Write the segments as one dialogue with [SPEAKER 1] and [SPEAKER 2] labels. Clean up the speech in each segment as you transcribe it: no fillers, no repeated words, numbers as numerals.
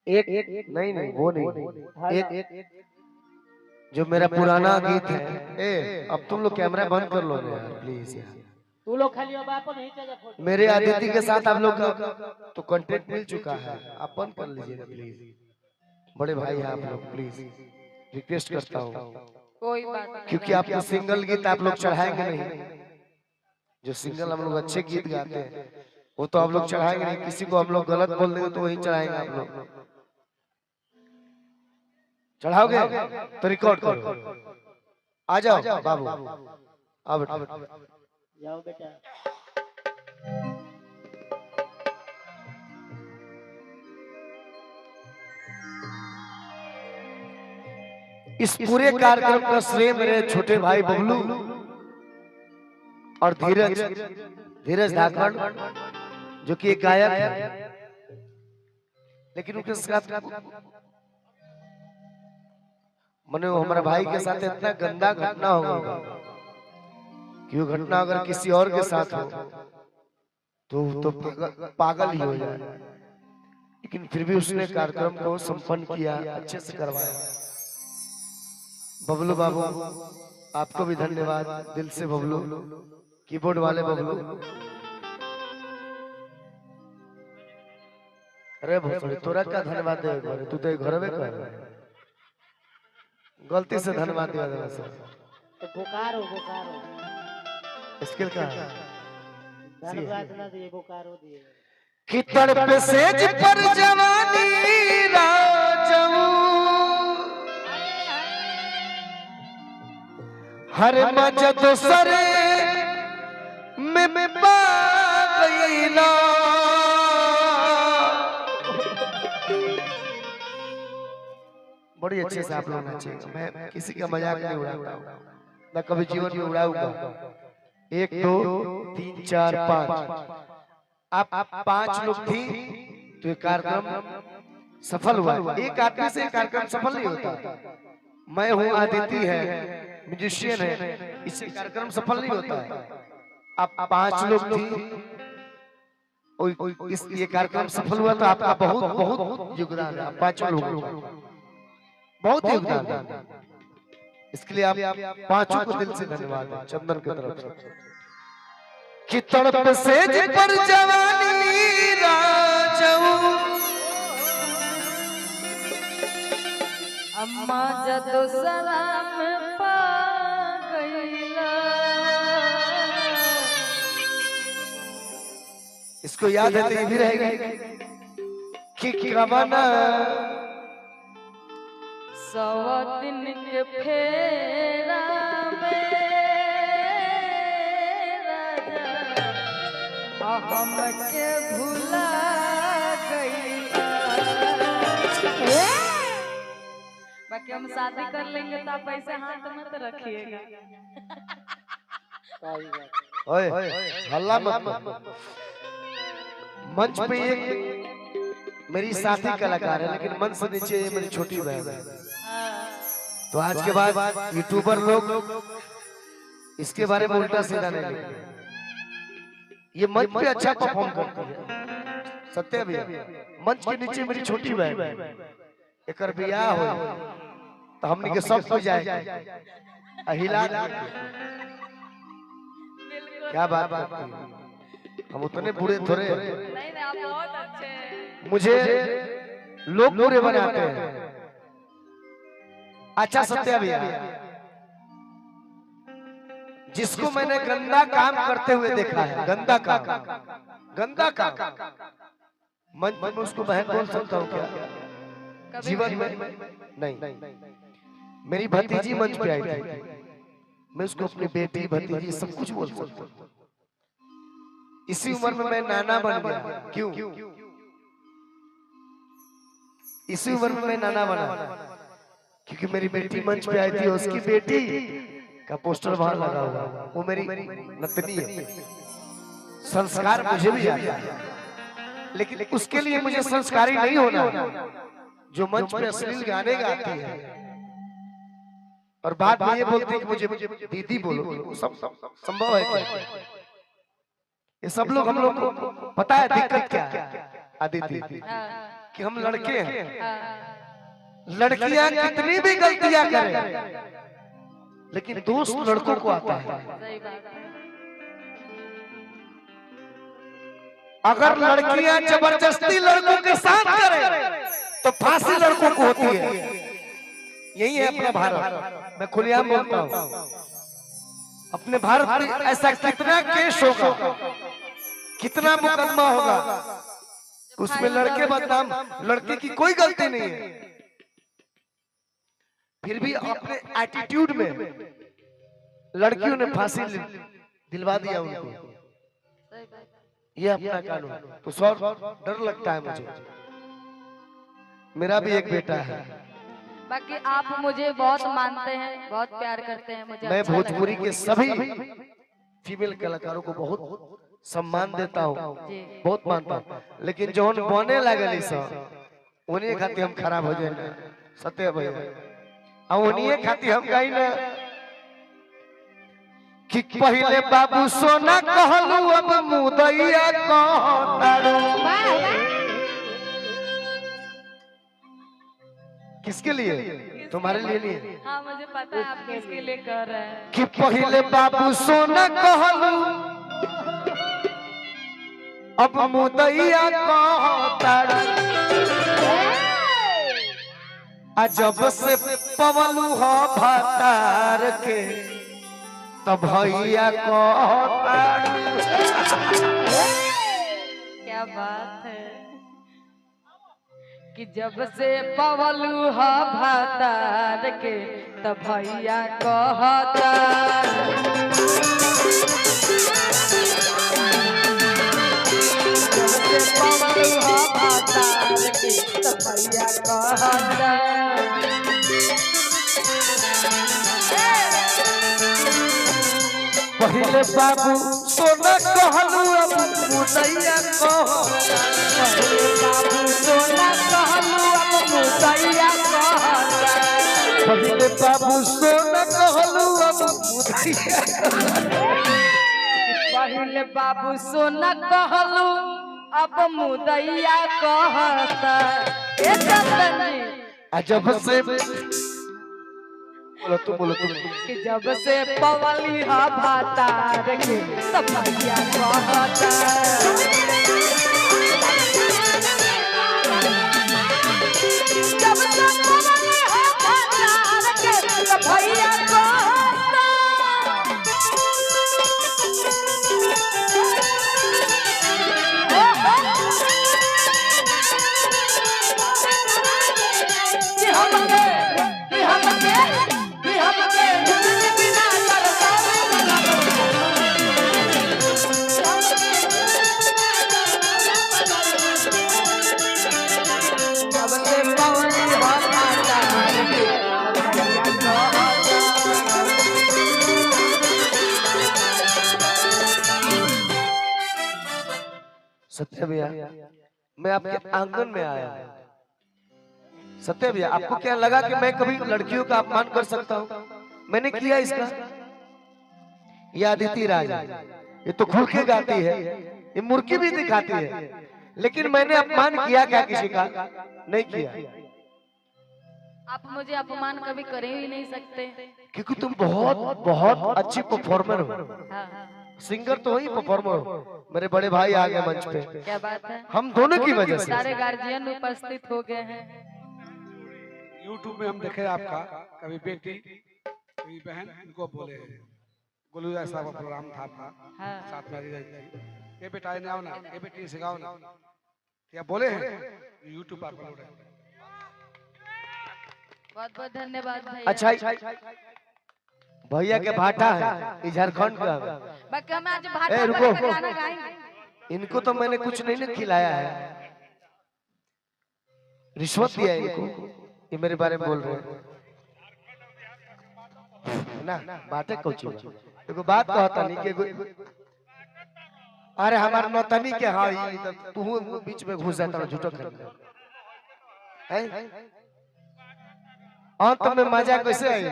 [SPEAKER 1] एक नहीं नहीं वो नहीं, एक जो मेरा पुराना गीत है। अब तुम लोग कैमरा बंद कर लो यार प्लीज यार।
[SPEAKER 2] तू लोग खाली अब आप नहीं चाहिए फोटो।
[SPEAKER 1] मेरे आदित्य के साथ आप लोग का तो कंटेंट मिल चुका है, आप बंद कर लीजिएगा प्लीज। बड़े भाई हैं आप लोग, प्लीज रिक्वेस्ट करता हूँ।
[SPEAKER 3] कोई बात नहीं,
[SPEAKER 1] क्योंकि आप तो सिंगल गीत आप लोग चढ़ाएंगे नहीं, जो सिंगल हम लोग अच्छे गीत गाते हैं वो तो आप लोग चढ़ाएंगे नहीं। किसी को हम लोग गलत बोल देंगे तो वही चढ़ाएंगे आप लोग। चढ़ाओगे तो रिकॉर्ड करो। आ जाओ बाबू, आओ
[SPEAKER 2] जाओ बेटा।
[SPEAKER 1] इस पूरे कार्यक्रम का श्रेय मेरे छोटे भाई बबलू और धीरज धाकड़, जो कि एक गायक है, लेकिन उनके साथ मैंने हमारे भाई के साथ इतना गंदा घटना हो गया कि वो घटना अगर किसी और के साथ हो तो पागल ही हो जाए। लेकिन फिर भी उसने कार्यक्रम को संपन्न किया, अच्छे से करवाया। बबलू बाबू आपको भी धन्यवाद दिल से। बबलू कीबोर्ड वाले बबलू, अरे भोसड़ी तोरा क्या धन्यवाद दे, तू तो घर में कर गलती से धन्यवाद दिया देना सर।
[SPEAKER 2] तो बोकारो
[SPEAKER 1] स्किल का
[SPEAKER 2] धन्यवाद ना दिए, बोकारो दिए।
[SPEAKER 1] कि तड़प सेज पर जवानी राजू हर मजद सरे में पा गईला। बड़ी अच्छे से आप लोग नाचे। मैं किसी का मजाक नहीं उड़ाता हूँ, मैं कभी जीवन में उड़ाऊंगा। 1 2 3 4 5 आप 5 लोग थी तो ये कार्यक्रम सफल हुआ। एक आदमी से कार्यक्रम सफल नहीं होता। मैं हूँ, आदित्य है, म्यूजिशियन है, इससे कार्यक्रम सफल नहीं होता है। आप 5 लोग थी, इस ये कार्यक्रम सफल हुआ तो आपका बहुत बहुत योगदान है। आप 5 लोग बहुत योगदान है, इसके लिए आप 5 को दिल से धन्यवाद है चंदन की तरफ से। कि तड़प सेज पर जवानी राजू
[SPEAKER 3] अम्मा जदो सलाम पा गईला।
[SPEAKER 1] इसको याद है तो ये भी रहेगा कि कवना
[SPEAKER 3] 100 दिन के फेरा में राजा हमके भुला गईला। बाकी हम शादी कर लेंगे तो आप ऐसे हाथ मत रखिएगा।
[SPEAKER 1] ओए हल्ला मत। मंच पे एक मेरी साथी कलाकार है, लेकिन मंच से नीचे ये मेरी छोटी बहन है। तो आज के बाद यूट्यूबर लोग इसके बारे में उल्टा सीधा नहीं लिखेंगे। ये मंच पे अच्छा परफॉर्म करती है, सत्य भैया। मंच के नीचे मेरी छोटी बहन, एक बियाह हो तो हमने के सब हो जाए अहिला। क्या बात करती है, हम उतने बुरे थोड़े।
[SPEAKER 3] नहीं आप बहुत अच्छे हैं।
[SPEAKER 1] मुझे लोग बुरे बनाते हैं। अच्छा सत्य भैया, जिसको मैंने गंदा काम करते हुए देखा है, गंदा काम मंच में उसको बहन बोल सकता हूँ क्या? जीवन में नहीं। मेरी भतीजी मंच पे आई थी, मैं उसको अपनी बेटी भतीजी सब कुछ बोल सकता हूँ। इसी उम्र में मैं नाना बन गया। क्यों? इसी उम्र में मैं नाना बना क्योंकि मेरी बेटी मंच पे आई थी, उसकी बेटी का पोस्टर वहां लगा हुआ, वो मेरी नतनी है। संस्कार मुझे भी आता है, लेकिन उसके लिए मुझे संस्कारी नहीं होना। जो मंच पे अश्लील गाने गाती है और बाद में ये बोलती है कि मुझे दीदी बोलो, सब संभव है क्या? ये सब लोग हम लोग को पता है दिक्कत क्या है आदित्य, कि हम लड़के हैं,
[SPEAKER 3] हाँ,
[SPEAKER 1] लड़कियां कितनी भी गलतियां करें लेकिन दोस्त लड़कों को आता है।
[SPEAKER 3] सही बात है।
[SPEAKER 1] अगर लड़कियां जबरदस्ती लड़कों के साथ करें तो फांसी लड़कों को होती है। यही है अपना भारत। मैं खुलेआम बोलता हूं, अपने भारत में ऐसा कितना केस होगा, कितना मुकदमा होगा, उसमें लड़के बदनाम, लड़के की कोई गलती नहीं है, फिर भी अपने एटीट्यूड में लड़कियों ने फांसी दिलवा दिया उनको।
[SPEAKER 3] सही बात है।
[SPEAKER 1] ये अपना कानून। तो सर डर लगता है मुझे, मेरा भी एक बेटा है।
[SPEAKER 3] बाकी आप मुझे बहुत मानते हैं, बहुत प्यार करते हैं, मुझे
[SPEAKER 1] मैं
[SPEAKER 3] अच्छा
[SPEAKER 1] भोजपुरी
[SPEAKER 3] लगता
[SPEAKER 1] के सभी फीमेल कलाकारों को बहुत सम्मान देता हूँ,
[SPEAKER 3] जी।
[SPEAKER 1] बहुत मानता हूँ, लेकिन जो बने लगली उन्हीं खातिर हम खराब हो जाए। सत्य भैया, और उन्हीं खातिर हम कहीं ना कि पहले बाबू सोना कहलू अब मुदैया कहतारू। किसके लिए? तुम्हारे लिए नहीं।
[SPEAKER 3] हाँ, मुझे पता है आप किसके लिए कर रहे हैं।
[SPEAKER 1] कि पहले बाबू सोना कहलू अब मुदैया कहतारू। जब से पवलू हो भतार के तब भैया कहतारू।
[SPEAKER 3] क्या बात है कि जब से पवलू हा भातार के तब भैया कहता। जब से पवलू हा भातार के तब भैया कहता।
[SPEAKER 1] पहले बाबू सोना कहलू अब मुदैया कहता।
[SPEAKER 3] पहले बाबू सोना कहलू अब मुदैया कहता।
[SPEAKER 1] पहले बाबू सोना कहलू अब मुदैया कहता।
[SPEAKER 3] पहले बाबू सोना कहलू अब मुदैया कहता। ए चंदन जी,
[SPEAKER 1] जब से बोलो तुम
[SPEAKER 3] कि जब से पवली हा भातार के तब भैया कहता। जब से पवली हा भातार के तब भैया कहता। कि हमके बिना करता जब से पवली हा भातार के तब भैया
[SPEAKER 1] सत्य भैया, मैं आपके आंगन में आया। सत्य भैया, आपको क्या लगा कि मैं कभी लड़कियों का अपमान कर सकता हूँ? मैंने किया इसका। ये अदिति राज है, ये तो खुल के गाती है, ये मुर्की भी दिखाती है, लेकिन मैंने अपमान किया क्या किसी का? नहीं किया।
[SPEAKER 3] आप मुझे अपमान कभी कर ही नहीं सकते।
[SPEAKER 1] क्योंकि तुम बहुत बहुत अच्छी परफॉर्मर हो।
[SPEAKER 3] हाँ,
[SPEAKER 1] सिंगर तो ही परफॉर्मर हो। मेरे बड़े भाई आ गए मंच पे,
[SPEAKER 3] क्या बात है।
[SPEAKER 1] हम दोनों की वजह से।
[SPEAKER 3] सारे गार्जियन उपस्थित हो गए हैं।
[SPEAKER 4] YouTube में हम देखे आपका, कभी बेटी कभी बहन, इनको बोले गोलू साहब का प्रोग्राम था आपका,
[SPEAKER 3] हाँ।
[SPEAKER 4] साथ में आ जाइए। ये बेटा इन्हें आओ ना, ये बेटी सिखाओ ना, क्या बोले हैं YouTube पर अपलोड है।
[SPEAKER 3] बहुत बहुत धन्यवाद भाई।
[SPEAKER 1] अच्छा, भैया के भाटा है, ये झारखंड का है।
[SPEAKER 3] बाकी हम आज
[SPEAKER 1] ए,
[SPEAKER 3] भाटा
[SPEAKER 1] रुको।
[SPEAKER 3] का गाना गाएंगे।
[SPEAKER 1] इनको तो मैंने कुछ नहीं ना खिलाया है, रिश्वत दिया है इनको। ये मेरे बारे में बोल रहे हैं ना, बातें कुछ देखो, बात कहता नहीं कि अरे हमारे नौतनी के हाँ तू बीच में घुस जाता झूठो कर है। अंत में मजा कैसे आई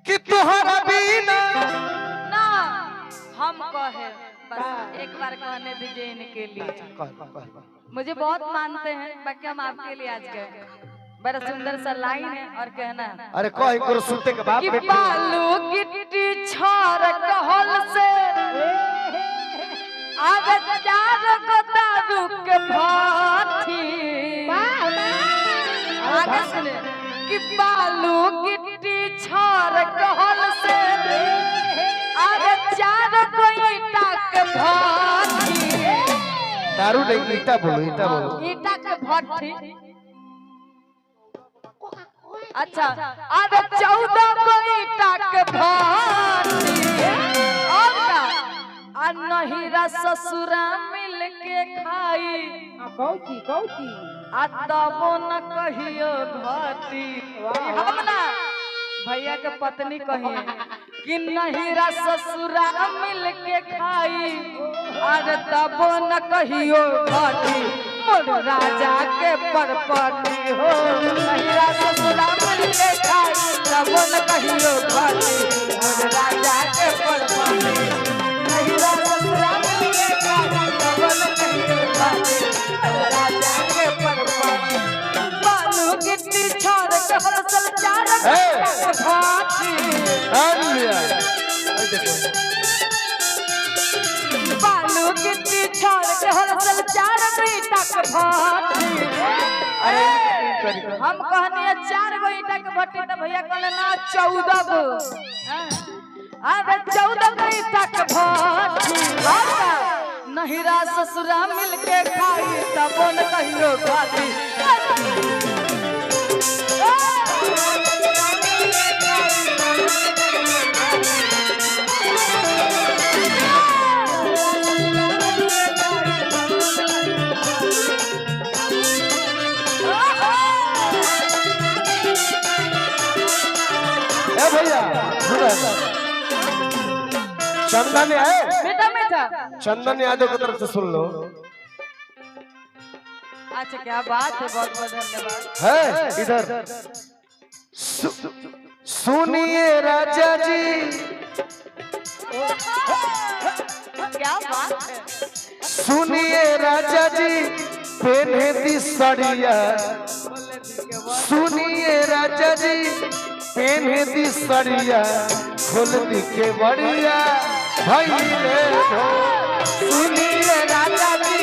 [SPEAKER 1] कि तुम्हारा बिना
[SPEAKER 3] ना हम कहे, बस एक बार कहने दीजिए इनके लिए।
[SPEAKER 1] कह
[SPEAKER 3] मुझे बहुत मानते हैं, बाकी हम आपके लिए आज गए। बड़ा सुंदर सा लाइन है और कहना
[SPEAKER 1] अरे कोई करो सुनते के बाप
[SPEAKER 3] कि
[SPEAKER 1] बेटी
[SPEAKER 3] बालू गिट्टी छार कहल से आगे चार को दारू के भाती। आगे सुने कि बालू गिट्टी छार कहल से आगे चार को ईटा के भाती।
[SPEAKER 1] दारू नहीं ईटा बोलो
[SPEAKER 3] ईटा के भट्टी। अच्छा अरे 14 को ईटा के भट्टी। और का आ नहिरा ससुरा मिल के खाई
[SPEAKER 2] कौची
[SPEAKER 3] आ तबो न कहियो घटी। हम ना भैया के पत्नी कहिए कि नहिरा ससुरा मिल के खाई आज तबो न कहियो घटी। मोर राजा के परपटी हो नहिरा ससुरा मिल के खाई तबो न कहियो घटी। मोर राजा के परपटी नहिरा ससुरा मिल के खाई तबो न कहियो घटी। मोर राजा के परपटी बालू गिट्टी छोड़ के हलचल चार भाती। बालू गिट्टी छोड़ के हलचल चार ईटा के भाती। हम कहनी 4 गो ईटा के भट्टी तो भैया कहले ना 14 गो। अरे 14 गो ईटा के भट्टी। नहिरा ससुरा मिल के खाई तबो न कहियो घाटी।
[SPEAKER 1] भैया चंदन है
[SPEAKER 3] बेटा बेटा
[SPEAKER 1] चंदन यादव की तरफ से सुन लो।
[SPEAKER 3] अच्छा क्या बात है, बहुत बहुत धन्यवाद।
[SPEAKER 1] है इधर सुनिए राजा जी
[SPEAKER 3] क्या बात है।
[SPEAKER 1] सुनिए राजा जी पहने दी सड़िया। सुनिए राजा जी पहने दी सड़िया खोल दी के बड़िया भाई रे हो। सुनिए राजा जी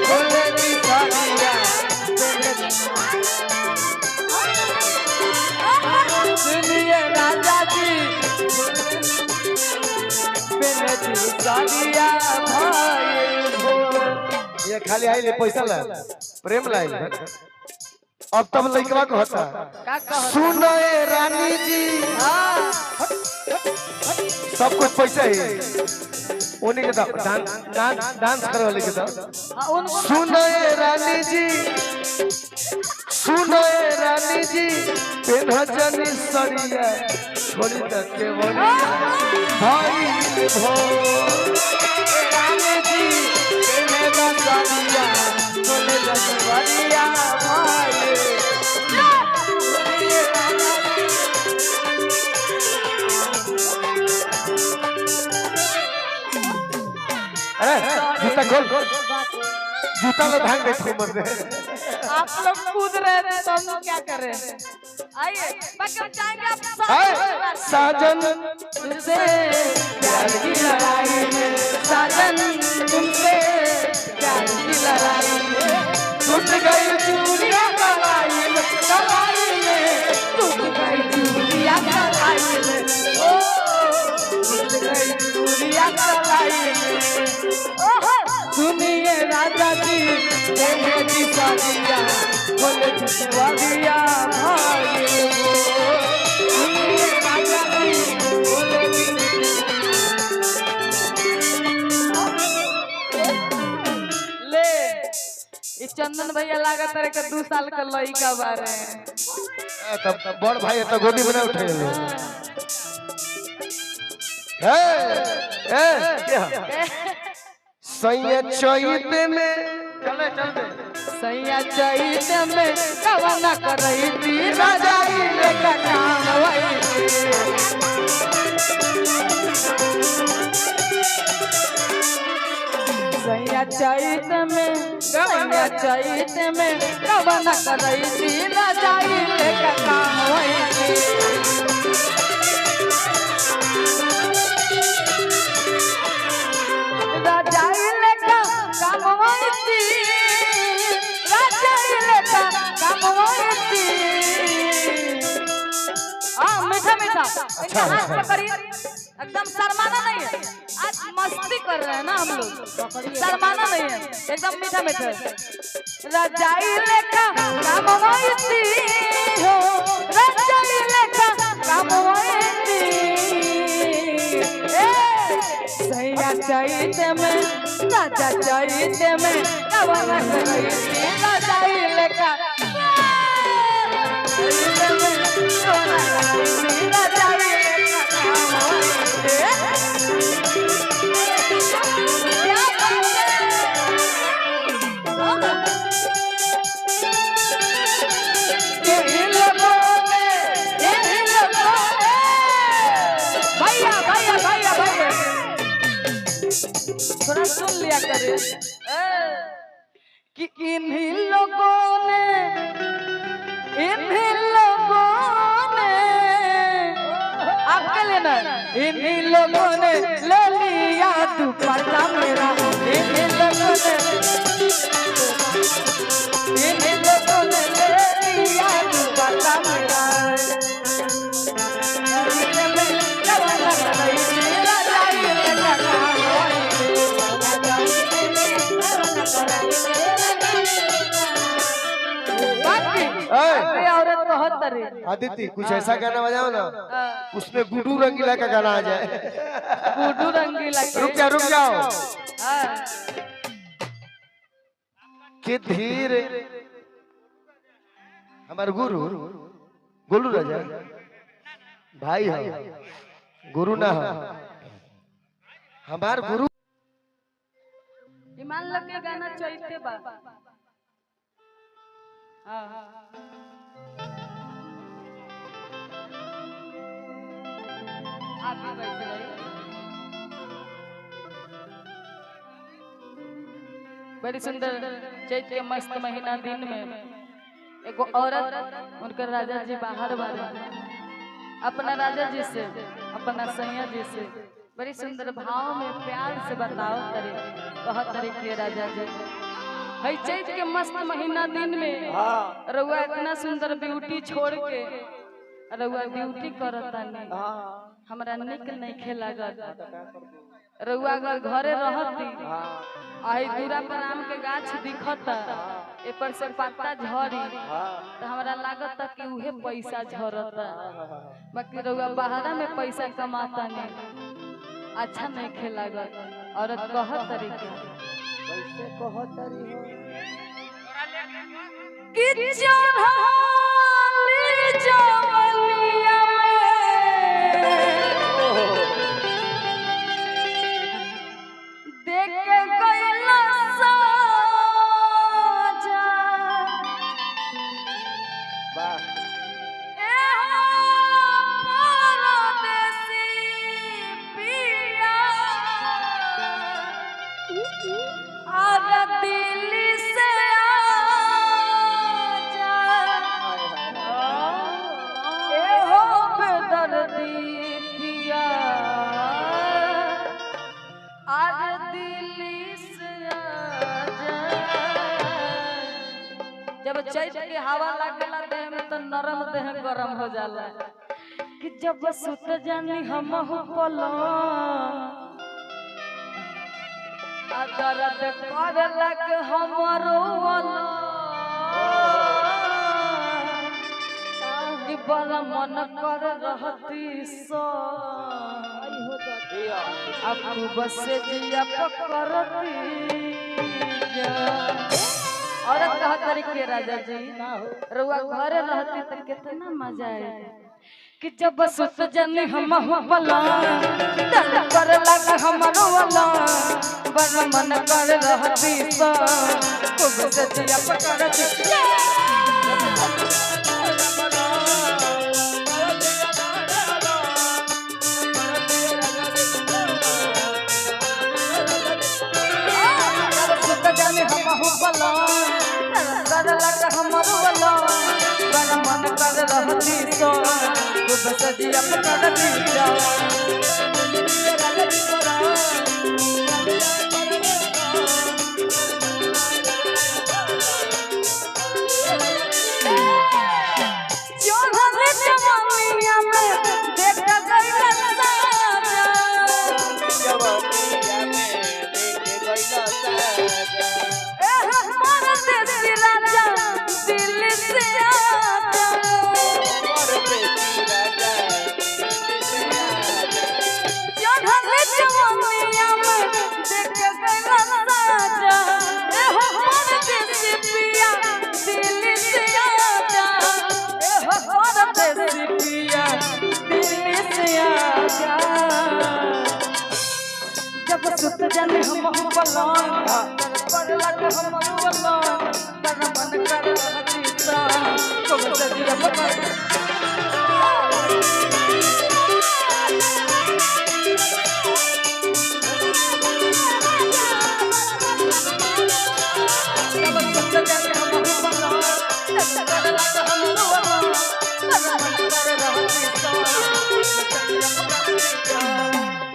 [SPEAKER 1] खोल दी सड़िया सुनिए राजा जी पहने दी सड़िया भाई हो। ये खाली आई ले पैसा ला प्रेम लाई अब तब लइकवा कहता सुनो ए रानी जी सब कुछ पैसा ही उन्हीं के डांस करे वाले के सुनो ए रानी जी सुनो ए रानी जी पेन्हा जनी सड़िया छोड़ी तक के बड़िया भाई भो रानी जी पेन्हा सड़िया छोड़ी तक के बड़िया भाई। जूता खोल जूता में भाग बैठे मर रहे।
[SPEAKER 3] आप लोग कूद रहे थे तो हम क्या कर रहे हैं। आइए बाकी हम चाहेंगे आप
[SPEAKER 1] साजन तुमसे प्यार की लड़ाई में साजन तुमसे प्यार की लड़ाई में टूट गई चूड़ियां कलाई में टूट गई चूड़ियां कलाई में ओ टूट गई चूड़ियां कलाई में। सुनिए राजा जी देखे की साड़िया बोले छुटवादिया भाई हो। सुनिए राजा जी बोले
[SPEAKER 3] ले ये चंदन भैया लागत है कि 2 साल का लड़का बारे हैं।
[SPEAKER 1] तब बड़ भाई तो गोदी बना उठे सैया चैत में चले चलते
[SPEAKER 3] सैया चैत में कवना करई थी रजाई लेकर काम वही सैया चैत में सैया चैत में कवन करई थी रजाई लेके काम होई रजाई लेके काम होई रजाई लेके काम होई मीठा मीठा इनके हाथ पकड़िए एकदम शर्माना नहीं है आज मस्ती कर रहे हैं ना हम लोग शर्माना नहीं है एकदम मीठा मीठा रजाई लेका काम होईती हो रजाई लेका काम होईती ए सैया चैत में राजा चैत में कवन करईती रजाई लेका थोड़ा सुन लिया करे कि इन्हीं लोगों ने आपके लेना इन्हीं लोगों ने ले लिया दुपट्टा मेरा इन्हीं लोगों ने ले लिया दुपट्टा मेरा औरत बहुत तरी
[SPEAKER 1] आदित्य कुछ ऐसा गाना बजाओ ना उसमें गुड्डू रंगीला का गाना आ जाए
[SPEAKER 3] गुड्डू रंगीला
[SPEAKER 1] रुक जाओ कि धीरे हमारे गुरु गोलू राजा भाई है गुरु ना है हमार गुरु
[SPEAKER 3] ईमान लगे गाना चलते बा आप भी बैठे रहिए बड़ी सुंदर चैत के मस्त महीना दिन में एगो औरत उनकर राजा जी बाहर बारे अपना राजा जी से अपना सैया जी से बड़ी सुंदर भाव में प्यार से बताओ करे बहुत तरीके राजा जी है चैत के मस्त महीना दिन में रउआ इतना सुंदर ब्यूटी छोड़ के रउआ ब्यूटी करता नहीं हमरा निक नहीं खेला रउआ अगर घरे रहती आई दूरा पर आम के गाछ दिखता ए पर से पत्ता झड़ी तो हमरा लागत कि उहे पैसा झरता बाकी रउआ बाहरा में पैसा कमाता नहीं अच्छा नहीं खेला औरत कहत तरीके
[SPEAKER 2] कैसे कहतरी हो
[SPEAKER 3] कि चढ़ाली जवनिया देख के गइला साजा
[SPEAKER 2] वाह
[SPEAKER 3] ए परदेसी पिया आजा दिल्ली से आजा ए हो बेदर्दी पिया आजा दिल्ली से आजा जब चैत के हवा लागला देह में तो नरम देह गरम हो जाला कि जब सुत जानी हम हो पलंग दर्द करलक हमरो कि बड़ा मन कर रहती सो अब बस जिया पकड़ती औरत कहा तरीके राजा जी रुआ घरे रहती तो कितना मजा आए कि जब सुत जनी हम पला दल कर लग हमरो वाला बड़ मन कर रहती सो खूब से जिया पकड़ती हमर वाला बड़ा मन कर रहती तो खूब सजिया पकड़ दी जा जब सुत जाने हम पलंग पड़ला के हम पलंग पर मन कर रहती सा खूब सजिया पकड़ जब सुत जाने हम पलंग पड़ला के हम पलंग पर मन कर रहती सा खूब सजिया पकड़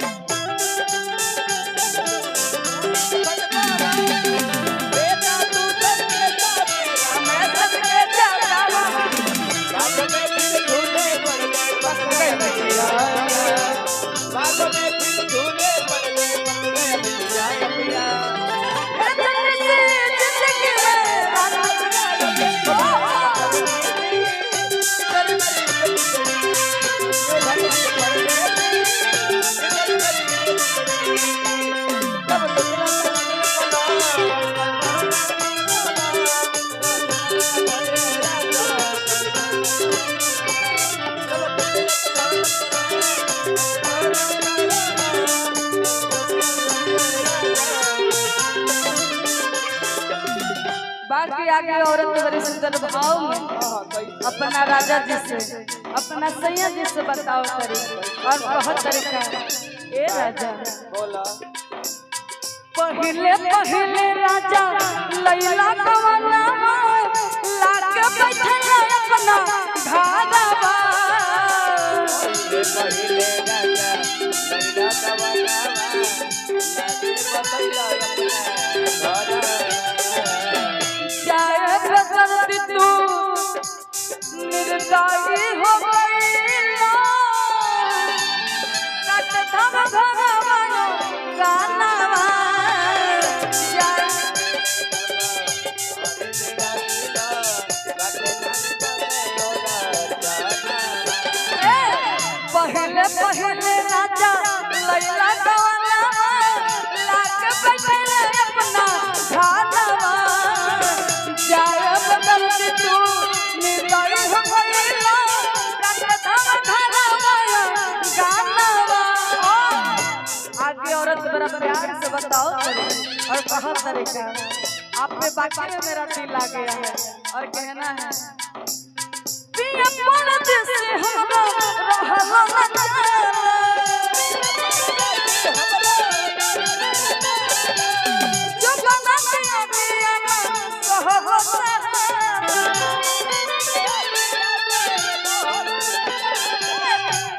[SPEAKER 3] बाकी आगे औरत बड़ी सुंदर भाव में अपना राजा जी से अपना सैया जी से बताओ करी और बहुत तरीका ए राजा
[SPEAKER 2] बोला
[SPEAKER 3] पहले पहले राजा लैला कवना लाके बैठल अपना घरवा
[SPEAKER 2] पहले राजा लैला कवना लाके बैठल अपना
[SPEAKER 3] जाए प्रकृति तू निर्दयी हो गईला कट धम धमवा गानावा पहले पहले राजा लैला कवना लाके बैठल अपना घरवा जाए प्रकृति तू निर्दयी हो गईला कट धम धमवा गानावा आगे औरत बड़ा प्यार से बताओ करे और कहा तरीका आप पे बाकी में मेरा दिल आ गया है और कहना है पिया परत से हमरा रहला जो बना पिया पिया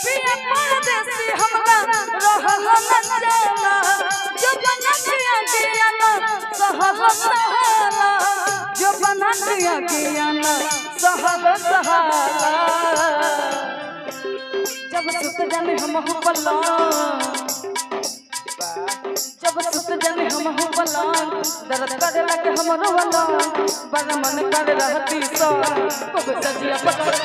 [SPEAKER 3] पिया परत से हमरा रहला जो बना पिया पिया सहला जो बना पिया पिया सहला जब सुत जाने हम पलंग जब सुत जाने हम पलंग दर्द करे लगे हम रोला बड़ा मन कर रहती सो खूब सजिया पकड़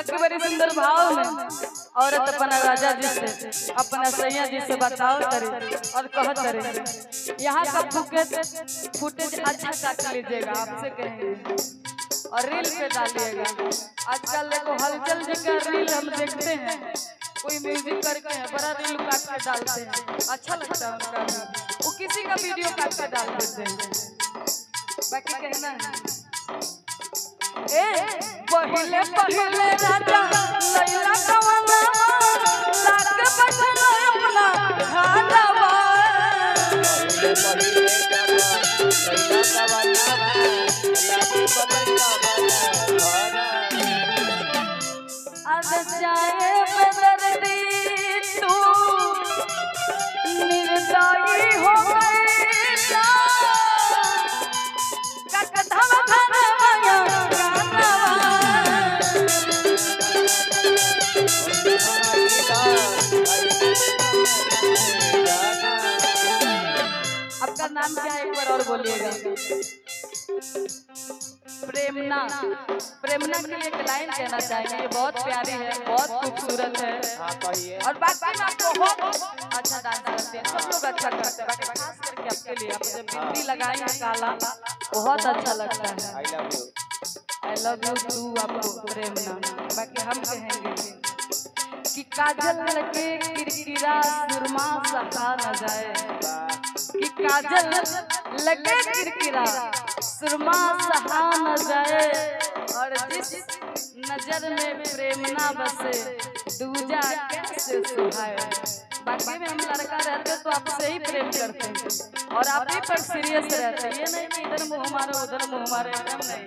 [SPEAKER 3] बाकी बड़ी सुंदर भाव में औरत अपना राजा जी से अपना सैया जी से बताओ करे और कहत करे। यहाँ का फुटेज अच्छा काट लीजिएगा, आपसे कहेंगे और रील पे डालिएगा। आजकल देखो हलचल जी का रील हम देखते हैं, कोई म्यूजिक करके है बड़ा रील काट के डालते हैं, अच्छा लगता है उनका, वो किसी का वीडियो काट के डाल देते हैं। बाकी कहना है पहले पहले राजा लैला कवना लाग बचना अपना खालावा।
[SPEAKER 2] पहिले जब लैला कवना लागे बदलना
[SPEAKER 3] आज जाए बेदर्दी तू निर्दयी हो गई ना ककधम धनवाया गानवा। आपका नाम क्या है एक बार और बोलिएगा। प्रेमना, प्रेमना के लिए एक लाइन कहना चाहेंगे, ये बहुत प्यारी है, बहुत खूबसूरत है।
[SPEAKER 2] हां कहिए।
[SPEAKER 3] और बाकी ना बहुत अच्छा डांस करते हैं, सब लोग अच्छा करते हैं, बाकी खास करके आपके लिए आप जब बिंदी लगाएंगे काला बहुत अच्छा लगता है। आई लव यू टू आपको प्रेमना। बाकी हम कहेंगे कि काजल लगे किरकिरा सुरमा सहा न जाए, कि काजल लगे किरकिरा सुरमा सहा न जाए, और जिस नजर में प्रेमना बसे दूजा कैसे सुहाए। बाकी में हम लड़का रहते तो आपसे ही प्रेम करते हैं और आप ही पर सीरियस रहते हैं, ये नहीं कि इधर मुँह मारो उधर मुँह मारो, एकदम नहीं।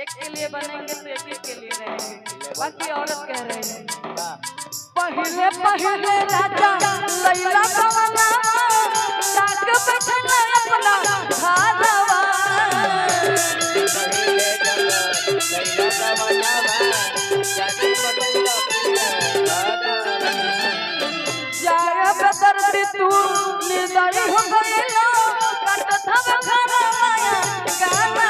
[SPEAKER 3] एक के लिए बनेंगे तो एक ही के लिए रहेंगे। बाकी औरत कह रही है पहले पहले राजा लैला कवना लाग बचना अपना खालावा।
[SPEAKER 2] पहिले जब लैला कवना लागे बदलना
[SPEAKER 3] जाए बेदर्दी तू निर्दयी हो गइलो ककधम धनवाया गानवा।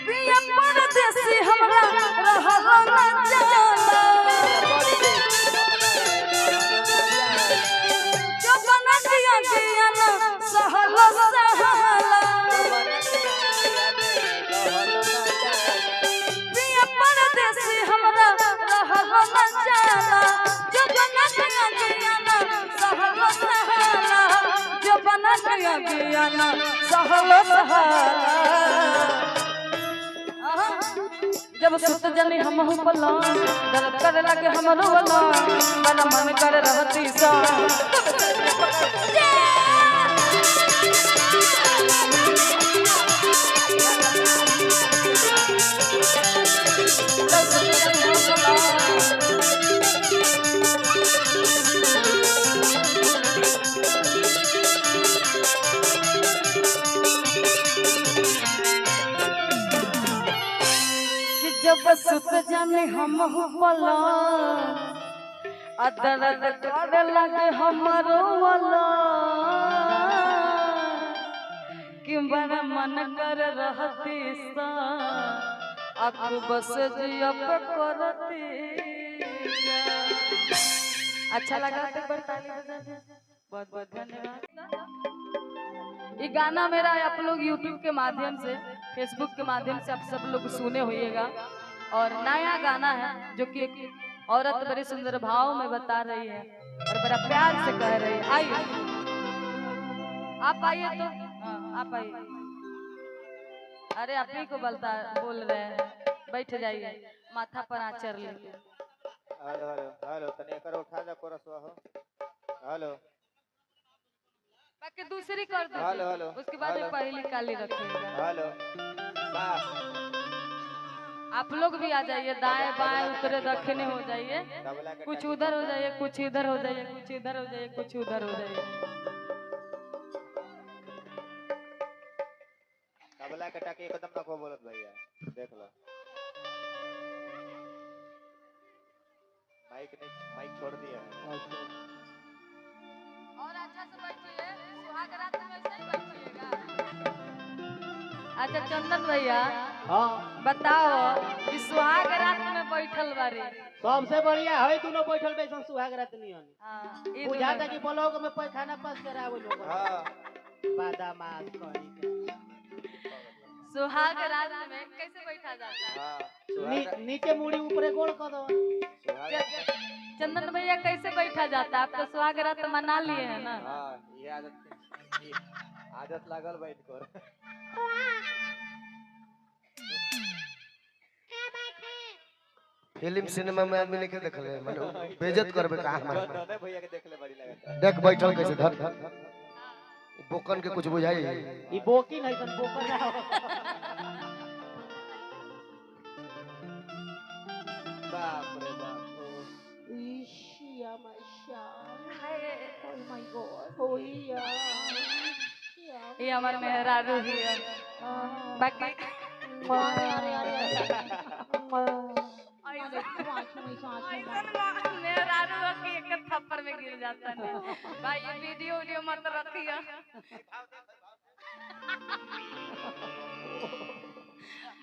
[SPEAKER 3] पिया परदेसी हमरा रहल न जाला, जो बना दिया दिया ना सहल सहाला। पिया परदेसी हमरा रहल न जाला, जो बना दिया दिया ना सहल सहाला, जो बना दिया दिया ना सहल सहाला। जब सुत जनी हमहु पला दर्द करे लगे हमरो वाला बड़ा मन करे रहती सा। जब सुत जाने हम पला दर्द करे लगे हमरो वाला, कि बड़ा मन कर रहती सा आपको बस जिया करती। अच्छा लगा तो पर ताली बजा दे, बहुत बहुत धन्यवाद। ये गाना मेरा आप लोग YouTube के माध्यम से Facebook के माध्यम से आप सब लोग सुने होइएगा, और नया गाना है जो कि एक औरत बड़े सुंदर भाव में बता रही है और बड़ा प्यार से कह रही है। आइए आप आइए तो, हाँ आप आइए। अरे आप ही को बोल रहे हैं, बैठ जाइए, माथा पर आंचर लेके।
[SPEAKER 2] हेलो हेलो हेलो तने करो उठा जा कोरस हो। हेलो
[SPEAKER 3] बाकी दूसरी कर दो,
[SPEAKER 2] हेलो हेलो
[SPEAKER 3] उसके बाद एक पहली काली रखेगा।
[SPEAKER 2] हेलो बस
[SPEAKER 3] आप लोग भी आ जाइए, दाएं बाएं उत्तरे दक्षिणे हो जाइए, कुछ उधर हो जाइए, कुछ इधर हो जाइए, कुछ इधर हो जाइए, कुछ उधर हो जाइए।
[SPEAKER 2] तबला के टाके एकदम ना को बोलत भैया, देख लो माइक छोड़ दिया है।
[SPEAKER 3] और अच्छा से बैठिए, सुहाग रात अच्छा चंदन भैया
[SPEAKER 2] हाँ
[SPEAKER 3] बताओ कि सुहाग रात में बैठल बारी
[SPEAKER 2] सबसे बढ़िया है दोनों बैठल बैठल सुहाग रात नियन
[SPEAKER 3] हाँ, ई
[SPEAKER 2] बुझा
[SPEAKER 3] दोनों।
[SPEAKER 2] था कि ब्लॉक में पैखाना पास करावे लोग बादामास करी
[SPEAKER 3] सुहाग रात में कैसे बैठा जाता है
[SPEAKER 2] नीचे मुड़ी ऊपर गोल कर दो
[SPEAKER 3] चंदन भैया कैसे बैठा जाता है? आप तो सुहाग रात मना लिए हैं ना।
[SPEAKER 2] ये आदत लागल बैठ कर
[SPEAKER 1] फिल्म सिनेमा में आदमी नहीं देखल है माने बेइज्जत करबे का हमारे
[SPEAKER 2] भैया के देखले बड़ी लगता
[SPEAKER 1] देख बैठल कैसे धर बोकन के कुछ बुझाई
[SPEAKER 2] ई बोकी नहीं सन बोकर ना हो बाप रे बाप ईशिया माशा ओ माय गॉड ओ
[SPEAKER 3] ये हमारे मेहरारू ही है बाकी
[SPEAKER 2] अरे
[SPEAKER 3] मेहरारू की एक थप्पड़ में गिर जाता है भाई। ये वीडियो मत रखिए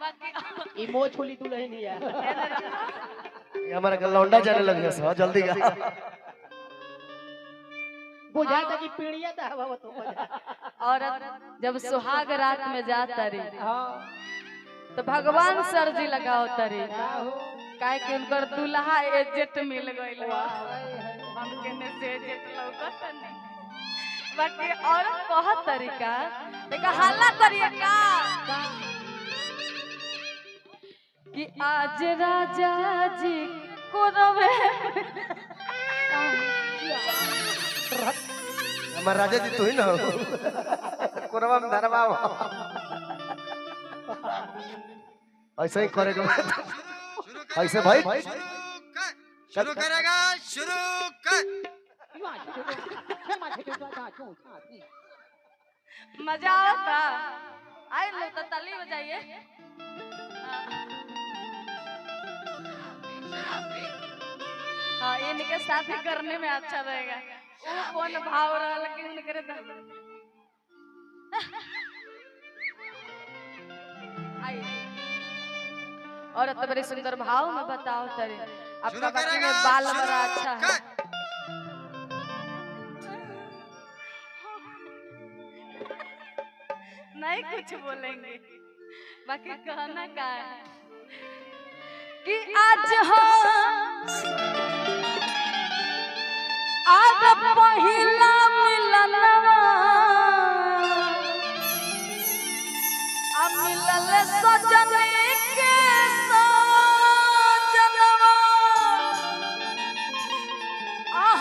[SPEAKER 3] बाकी
[SPEAKER 2] ई मोछ खुली दुल्हन ही है
[SPEAKER 1] ये हमारा के लौंडा जाने लगे सो जल्दी का
[SPEAKER 2] बुझा था कि पीड़िया था हवा तो
[SPEAKER 3] औरत जब सुहाग रात में जाता रही
[SPEAKER 2] हां
[SPEAKER 3] तो भगवान सर जी लगाओ तरी काहे कि उनकर दुल्हा एजेट मिल गइल हम केने से एजेट लौकत नहीं बाकी औरत कहत तरीका देखा हल्ला करिए का कि आज राजा जी को रवे
[SPEAKER 1] हमार राजा जी तू ही ना कोरवा में धरवा ऐसे ही करेगा ऐसे भाई
[SPEAKER 5] शुरू करेगा शुरू कर
[SPEAKER 3] मजा आता आई लो तो ताली बजाइए हाँ इनके साथ ही करने में अच्छा रहेगा वो कौन भाव रहा कि उनके और तो बड़े सुंदर भाव में बताओ तरे आपका बच्चे में बाल बड़ा अच्छा है नहीं कुछ बोलेंगे बाकी कहना का है कि आज आज पहिला मिलनवा अब मिलल सजने के सजनवा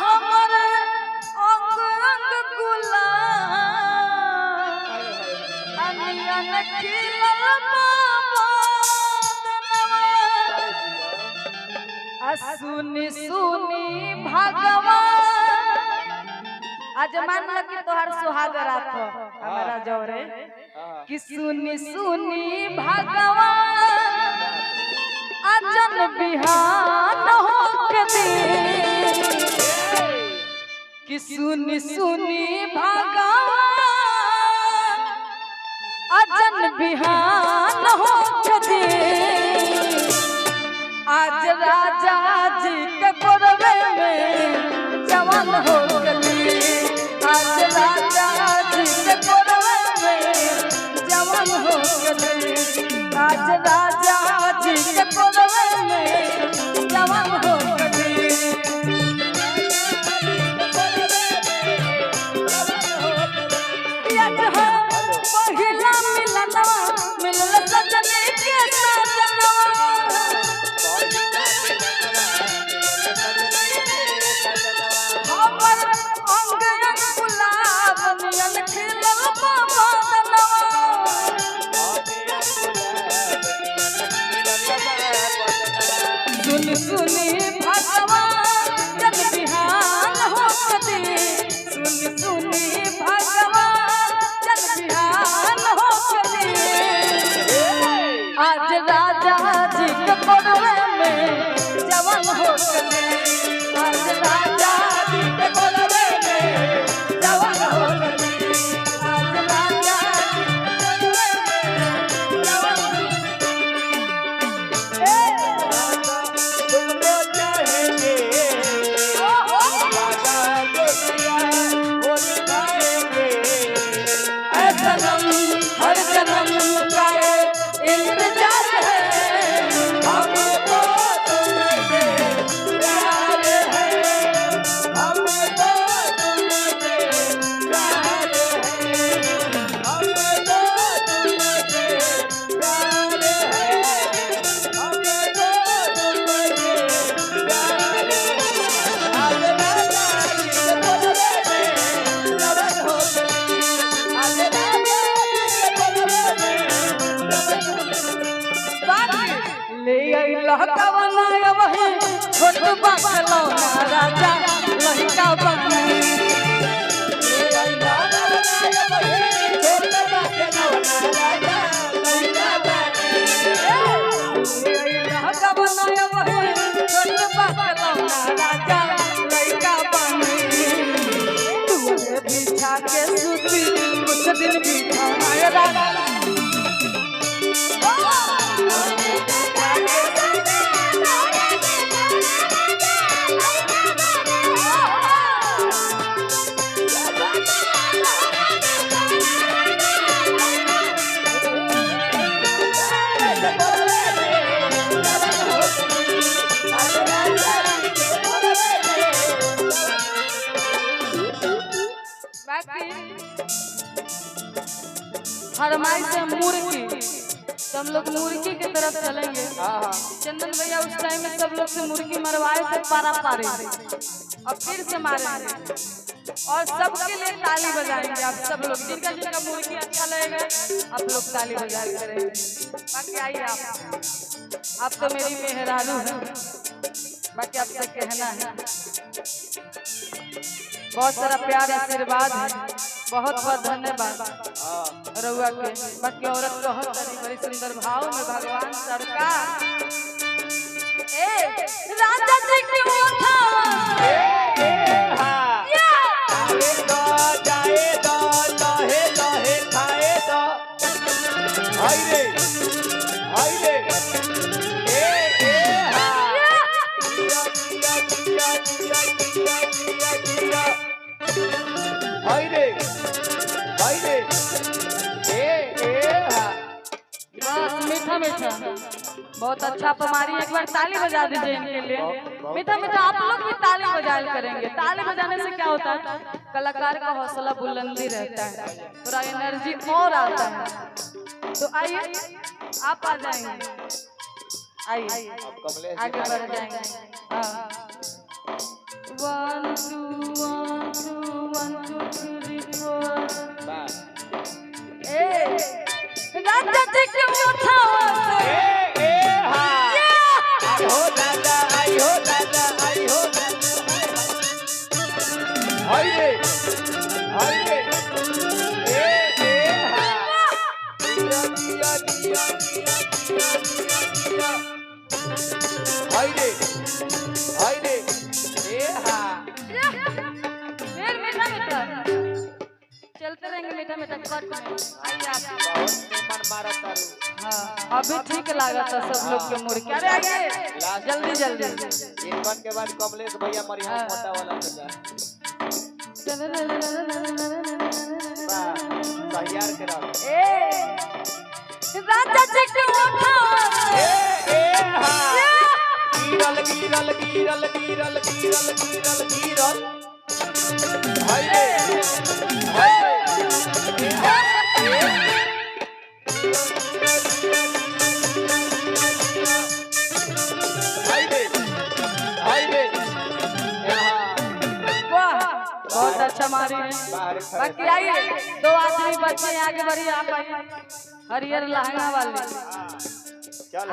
[SPEAKER 3] हमर अंग अंग गुलाब अनियन खिलल सुनी सुनी भगवान आज मान लो कि तोहर सुहाग रात हो हमारा जौरे कि सुनी सुनी भगवान अजन बिहान हो के दे कि सुनी सुनी भगवान अजन बिहान हो के दे आज राजा जी के कोरवे में जवान हो गई आज राजा जी के कोरवे में जवान हो गई आज राजा जी के कोरवे में जवान हो गई पहिला मिलना मिलल सजने के सजनवा सुनी सुनी राजा लड़का बनी के सूती कुछ दिन बिछाना राजा हरमाई से मुर्गी तो हम लोग मुर्गी की तरफ चलेंगे। चंदन भैया उस टाइम में सब लोग से मुर्गी मरवाए थे पारा पारे और फिर से मारेंगे और सबके लिए ताली बजाएंगे। आप सब लोग जिनका जिनका मुर्गी अच्छा लगेगा आप लोग ताली बजा करेंगे। बाकी आइए आप तो मेरी मेहरारू है, बाकी आपसे कहना है बहुत सारा प्यार आशीर्वाद है, बहुत बहुत धन्यवाद रउआ के। बाकी औरत बहुत बड़ी सुंदर भाव में भगवान सरकार राजा जी की मीठा मीठा बहुत अच्छा। आप हमारी एक बार ताली बजा दीजिए इनके लिए। मीठा मीठा आप लोग भी ताली बजाया करेंगे। ताली बजाने से क्या होता है, कलाकार का हौसला बुलंदी रहता है, थोड़ा एनर्जी और आता है। तो आइए आप आ जाएंगे, आइए आगे बढ़ जाएंगे। 1 2 1 2 1 2 3 4 राजा जी के उठाओ
[SPEAKER 2] हो दादा आई हो दादा आई हो हाय रे
[SPEAKER 3] चलते रहेंगे मीठा मीठा कट में। आइए आप
[SPEAKER 2] बहुत मन मारा तारू।
[SPEAKER 3] हाँ अभी ठीक लगा था सब लोग के मुर्गी। अरे आइए जल्दी जल्दी
[SPEAKER 2] एक बार के बाद कमलेश भैया मरिया मोटा वाला सजा तैयार करा
[SPEAKER 3] राजा जी के उठाओ
[SPEAKER 2] गिरल गिरल गिरल गिरल गिरल गिरल गिरल हाय रे
[SPEAKER 3] बहुत अच्छा मारी है। बाकी आइए 2 आदमी बच्चे आगे बढ़िए। आप आइए हरियर लहंगा वाले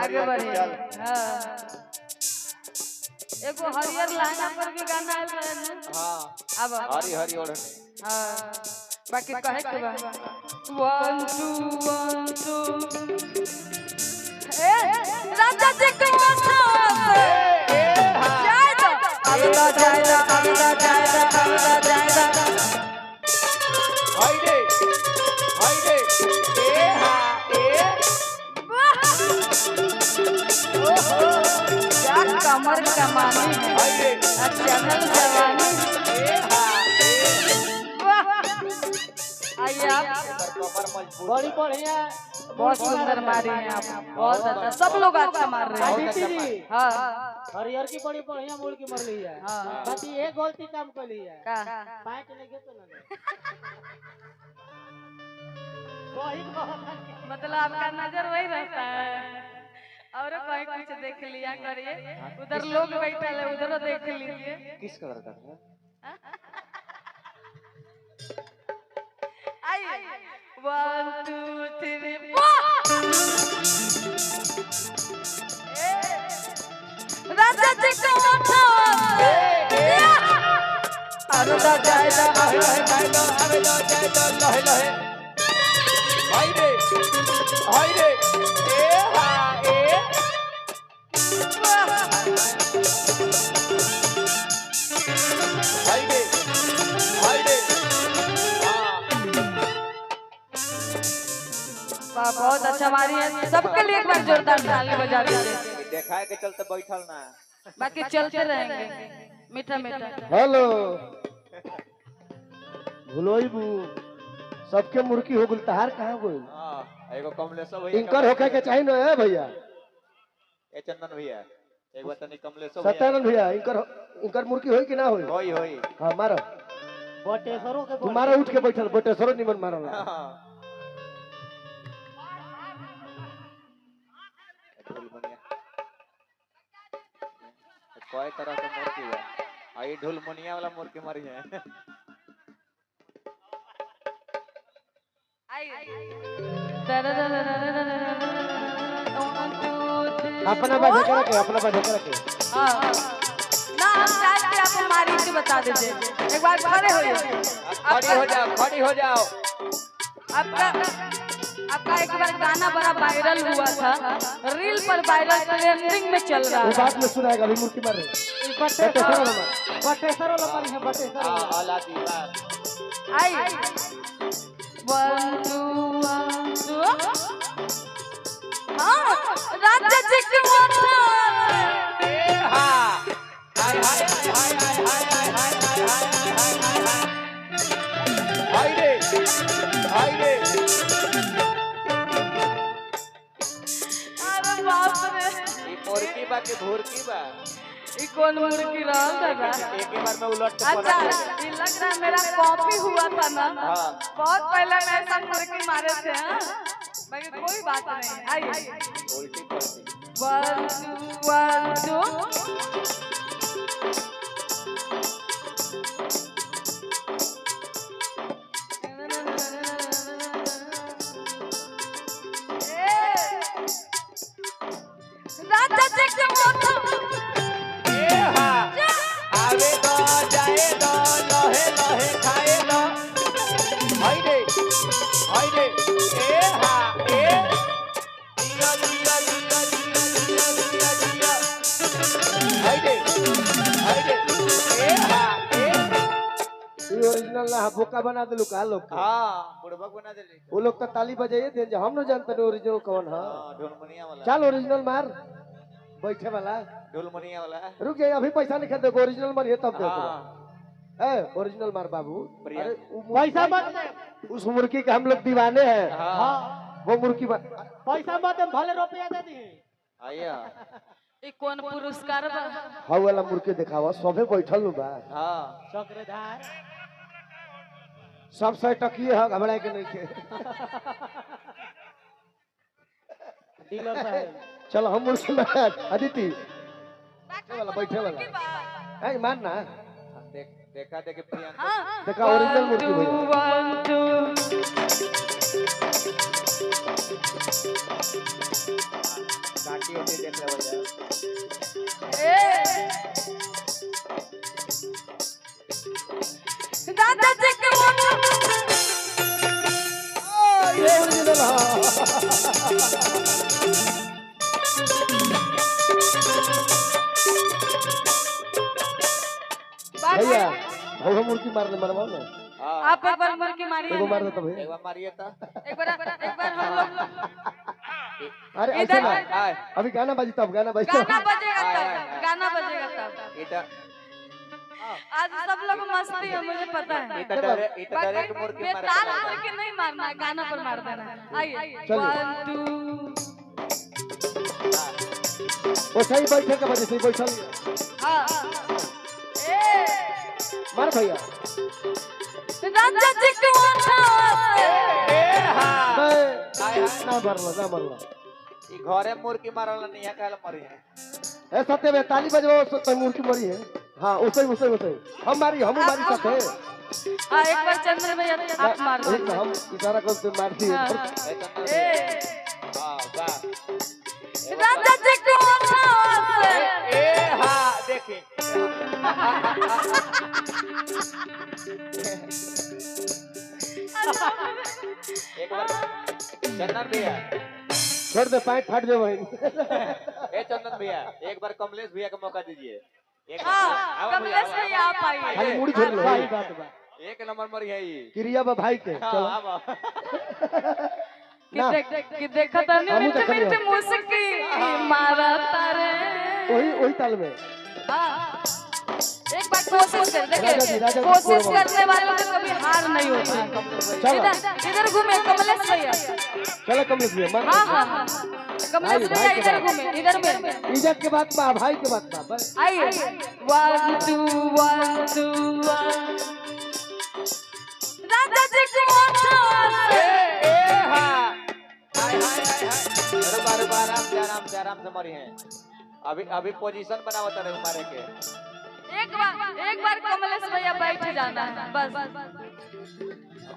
[SPEAKER 3] आगे बढ़िए। हाँ एगो हरियर लहंगा पर के गाना आयल रहे।
[SPEAKER 2] हां
[SPEAKER 3] अब
[SPEAKER 2] हरी हरी ओढ़।
[SPEAKER 3] हां बाकी कहे के बा 1 2 1 2 राजा जी के उठाओ जाएगा
[SPEAKER 2] हाय रे
[SPEAKER 3] क्या कमर कमानी है, चैनल जवानी। आइए आप
[SPEAKER 2] बड़ी बढ़िया
[SPEAKER 3] बहुत सुंदर मारी हैं आप, बहुत अच्छा। सब लोग अच्छा मार रहे हैं। हाँ
[SPEAKER 6] हरियर की बड़ी बढ़िया मूल की मर ली है।
[SPEAKER 3] हाँ
[SPEAKER 6] बाकी एक गलती काम कर ली है,
[SPEAKER 3] का
[SPEAKER 6] पैंट लगे तो ना वही
[SPEAKER 3] मतलब आपका नजर वही रहता है और कहीं कुछ देख लिया करिए। उधर लोग बैठे हैं उधर देख लीजिए।
[SPEAKER 2] किस कलर का है?
[SPEAKER 3] आइए 1 2 3 4 राजा जी को उठाओ मारो दा जाए दा
[SPEAKER 2] लहे लहे जाए दो आवे दो जाए दो लहे लहे हाय रे ए हा ए हाय रे
[SPEAKER 3] वाह बहुत अच्छा मारी है। सबके लिए एक बार जोरदार ताली बजा दीजिए।
[SPEAKER 2] देखाए के चलते बैठल ना
[SPEAKER 3] बाकी चलते रहेंगे मीठा मीठा।
[SPEAKER 1] हेलो भुलोई बू सबके मुर्की हो गुल तहार कहाँ गुल
[SPEAKER 2] हां एगो कमलेशो भैया
[SPEAKER 1] इनकर होके के चाहिए ना है भैया
[SPEAKER 2] ए चंदन भैया एक बार तनी कमलेशो
[SPEAKER 1] सत्यानंद भैया इनकर मुर्की होई कि ना होई
[SPEAKER 2] होई
[SPEAKER 1] हां मारो
[SPEAKER 6] बटेसरो के
[SPEAKER 1] तुम्हारा उठ के बैठल बटेसरो निमन मारल
[SPEAKER 2] हां ढोल मनिया कोई तरह के मुर्की है आई ढोल मनिया वाला मुर्की मारी है
[SPEAKER 1] अपना बा ढेकरा के अपना बा ढेकरा के
[SPEAKER 3] हाँ ना हम चाहते आप हमारी से बता दीजिए। एक बार खड़े हो जाओ
[SPEAKER 2] खड़ी हो जाओ
[SPEAKER 3] आपका एक बार गाना बड़ा वायरल हुआ था, रील पर वायरल ट्रेंडिंग में चल रहा
[SPEAKER 1] वो
[SPEAKER 3] है।
[SPEAKER 1] बात में सुनाएगा अभी मुर्की मार रहे
[SPEAKER 6] बटेसरो लपरी है बटेसरो
[SPEAKER 2] हां औलादी बात
[SPEAKER 3] आई 1 2 हाँ राजा जी की मोटा
[SPEAKER 2] हां हाय हाय हाय हाय हाय हाय हाय रे
[SPEAKER 3] अरे बाप रे
[SPEAKER 2] ई मुर्गी बा के भुरकी बा
[SPEAKER 3] ये कौन मुर्गी रहल दादा?
[SPEAKER 2] एक ही बार में उलट के
[SPEAKER 3] अच्छा ये लग रहा है मेरा कॉपी हुआ था ना।
[SPEAKER 2] हां
[SPEAKER 3] बहुत पहले मैं ऐसा मुर्गी मारे थे। हाँ बाकी कोई बात नहीं। आइए
[SPEAKER 2] उल्टी पलटी
[SPEAKER 3] 1 2 राजा जी के मोटा
[SPEAKER 2] ए हा आवे दो जाए दो लहे लहे खाए दो हाय रे ए हा ए दिया दिया दिया दिया दिया दिया हाय रे ए हा ए
[SPEAKER 1] ये ओरिजिनल ना बोका बना देलु का लोग के।
[SPEAKER 2] हां बुड़बक बना देले
[SPEAKER 1] वो लोग तो ताली बजाइए दे जे हम न जानते ओरिजिनल कौन है।
[SPEAKER 2] हां ढोलमनिया वाला
[SPEAKER 1] चल ओरिजिनल मार बैठे वाला
[SPEAKER 2] ढोलमनिया वाला
[SPEAKER 1] रुक जाइए अभी पैसा नहीं दे ओरिजिनल मारिए तब दे
[SPEAKER 2] हां
[SPEAKER 1] ए ओरिजिनल मार बाबू
[SPEAKER 2] बढ़िया।
[SPEAKER 1] अरे वो
[SPEAKER 6] पैसा मत दे
[SPEAKER 1] उस मुर्गी के हम लोग दीवाने हैं
[SPEAKER 2] हां
[SPEAKER 1] वो मुर्गी
[SPEAKER 6] पैसा मत दे भले रुपया दे दी
[SPEAKER 2] आया
[SPEAKER 3] ये कौन पुरस्कार बा?
[SPEAKER 1] हाउ वाला मुर्गी दिखावा सबे बैठल बा
[SPEAKER 2] हां
[SPEAKER 6] चक्रधार
[SPEAKER 1] सब से टकिए है घबराए के नहीं के
[SPEAKER 6] डीलर साहब
[SPEAKER 1] चलो हम मुर्गी मार अदिति बैठे वाला है मान ना
[SPEAKER 2] देखा देखे प्रियंका
[SPEAKER 3] हाँ
[SPEAKER 1] देखा ओरिजिनल मुर्गी भैया
[SPEAKER 3] 1 2
[SPEAKER 2] काटी होती देख ले भैया
[SPEAKER 3] राजा जी के मोटा
[SPEAKER 1] ये ओरिजिनल हां भैया वो मुर्गी मारने मरवा ना
[SPEAKER 2] हां
[SPEAKER 3] आप एक बार मुर्गी मारिए
[SPEAKER 1] एगो
[SPEAKER 3] ना।
[SPEAKER 1] मार दे तो भैया
[SPEAKER 2] एक बार मारिए ता
[SPEAKER 3] एक बार हम लोग
[SPEAKER 1] अरे ऐसा
[SPEAKER 3] इधर
[SPEAKER 1] ना
[SPEAKER 3] इधर
[SPEAKER 1] अभी गाना बजी तब गाना बजी
[SPEAKER 3] गाना बजेगा तब गाना बजेगा तब।
[SPEAKER 2] इधर
[SPEAKER 3] आज सब लोग मस्ती है मुझे पता है।
[SPEAKER 2] इधर डायरेक्ट मुर्गी मार
[SPEAKER 3] बेताल मुर्गी नहीं मारना है, गाना पर मार देना है। आइए
[SPEAKER 1] चलिए।
[SPEAKER 3] 1 2
[SPEAKER 1] वो सही बैठे के वजह से बैठल
[SPEAKER 3] हाँ
[SPEAKER 1] मार भैया
[SPEAKER 3] राजा जी के मोटा
[SPEAKER 2] ए हां
[SPEAKER 1] मैं ना मरला
[SPEAKER 2] ई घरे मुर्गी मारल नहीं है काल मरी है
[SPEAKER 1] ए सत्य में ताली बजवा तो मुर्गी मरी है हां उसे हम मारी सत्य
[SPEAKER 3] हाँ एक बार चंद्र भैया आप मार दो।
[SPEAKER 1] हम इशारा करते मार दिए
[SPEAKER 2] हां वाह
[SPEAKER 3] राजा जी के मोटा
[SPEAKER 2] ए हां देखे एक बार चंदन भैया
[SPEAKER 6] छोड़ दे पैंट फाट जाए वही
[SPEAKER 2] ए चंदन भैया एक बार कमलेश भैया का मौका दीजिए एक
[SPEAKER 3] हाँ
[SPEAKER 2] आओ
[SPEAKER 3] कमलेश
[SPEAKER 2] भैया,
[SPEAKER 3] भैया आप आइए
[SPEAKER 6] खाली मुड़ी छोड़ लो
[SPEAKER 3] भाई
[SPEAKER 6] बात बा
[SPEAKER 2] एक नंबर पर है ये
[SPEAKER 6] क्रिया बा भाई के
[SPEAKER 2] हाँ,
[SPEAKER 6] चलो
[SPEAKER 2] आओ।
[SPEAKER 3] कि देखा तनी
[SPEAKER 6] हमहू
[SPEAKER 3] मिनट
[SPEAKER 6] देखलियो।
[SPEAKER 3] मिनट मुस्की मारा तारे
[SPEAKER 6] वही ताल में
[SPEAKER 3] हाँ। एक बार कोशिश कर
[SPEAKER 6] राजा जी,
[SPEAKER 3] देखिए
[SPEAKER 6] राजा जी,
[SPEAKER 3] कोशिश
[SPEAKER 6] बोलो।
[SPEAKER 3] करने वाले को कभी हार नहीं होती
[SPEAKER 6] चलो
[SPEAKER 3] इधर इधर घूमे कमलेश भैया
[SPEAKER 6] चलो कमलेश भैया मान
[SPEAKER 3] हाँ हाँ हाँ कमलेश भैया
[SPEAKER 6] भाई के
[SPEAKER 3] इधर
[SPEAKER 6] बात।
[SPEAKER 3] घूमे इधर में
[SPEAKER 6] इज्जत के बात बा भाई के बात बा बस
[SPEAKER 3] आइए 1 2 1 2 1 राजा जी को
[SPEAKER 2] रुका आराम से मरी हैं अभी पोजीशन बनावत रहे मारे के
[SPEAKER 3] एक बार कमलेश भैया बैठ जाना है बस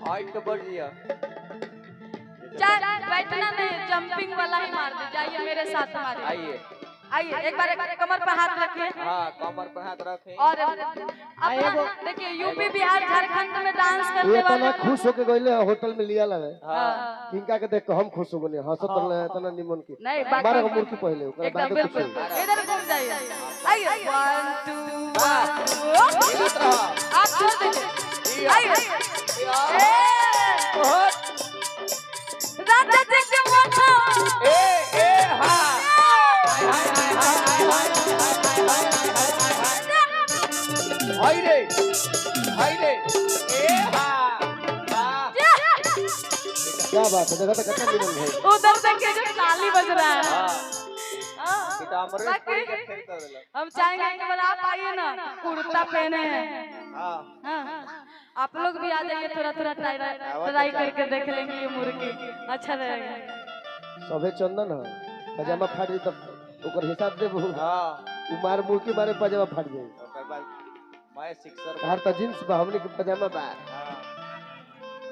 [SPEAKER 2] हाइट तो बढ़ दिया
[SPEAKER 3] चाहे बैठना नहीं जंपिंग वाला ही मार दे जाइए मेरे साथ हमारे
[SPEAKER 2] आइए
[SPEAKER 3] आइए एक बार कमर पर हाथ रखिए
[SPEAKER 2] हाँ कमर पर हाथ रखें
[SPEAKER 3] और अपना देखिए यूपी बिहार झारखंड में डांस करने
[SPEAKER 6] ये
[SPEAKER 3] वाले
[SPEAKER 6] तना खुश होके गइले होटल में लिया लगे
[SPEAKER 2] हाँ
[SPEAKER 6] किनका के देख के हम खुश हो गए हंसत रहे तना निमन की
[SPEAKER 3] नहीं
[SPEAKER 6] मारा को मूर्ति पहले ओकरा
[SPEAKER 3] एकदम
[SPEAKER 6] बाद खुश
[SPEAKER 3] बिल्कुल
[SPEAKER 6] होई।
[SPEAKER 3] इधर घूम जाइए आइए 1 2 1 आप छोड़ दीजिए आइए राजा जी के माथा
[SPEAKER 2] हाय रे ए हाँ
[SPEAKER 6] क्या बात है जगह तो कितना निमन है
[SPEAKER 3] उधर देखिए जो ताली बज रहा है
[SPEAKER 2] हाँ किताब रे पढ़ के खेलता रहला
[SPEAKER 3] हम चाहेंगे कि बस आप आइए ना कुर्ता पहने हैं
[SPEAKER 2] हाँ
[SPEAKER 3] हाँ, आप लोग भी आ जाइए थोड़ा थोड़ा ट्राई करके देख लेंगे ये मुर्गी अच्छा रहेगा
[SPEAKER 6] सबे चंदन है पजामा फाट जाई तब ओकर हिसाब दे बहु
[SPEAKER 2] हाँ
[SPEAKER 6] मार मुर्की मारे पजामा फाट जाई
[SPEAKER 2] ओकर बाद मैं सिक्सर
[SPEAKER 6] हर तो जींस बा हमने के पजामा बा
[SPEAKER 2] हाँ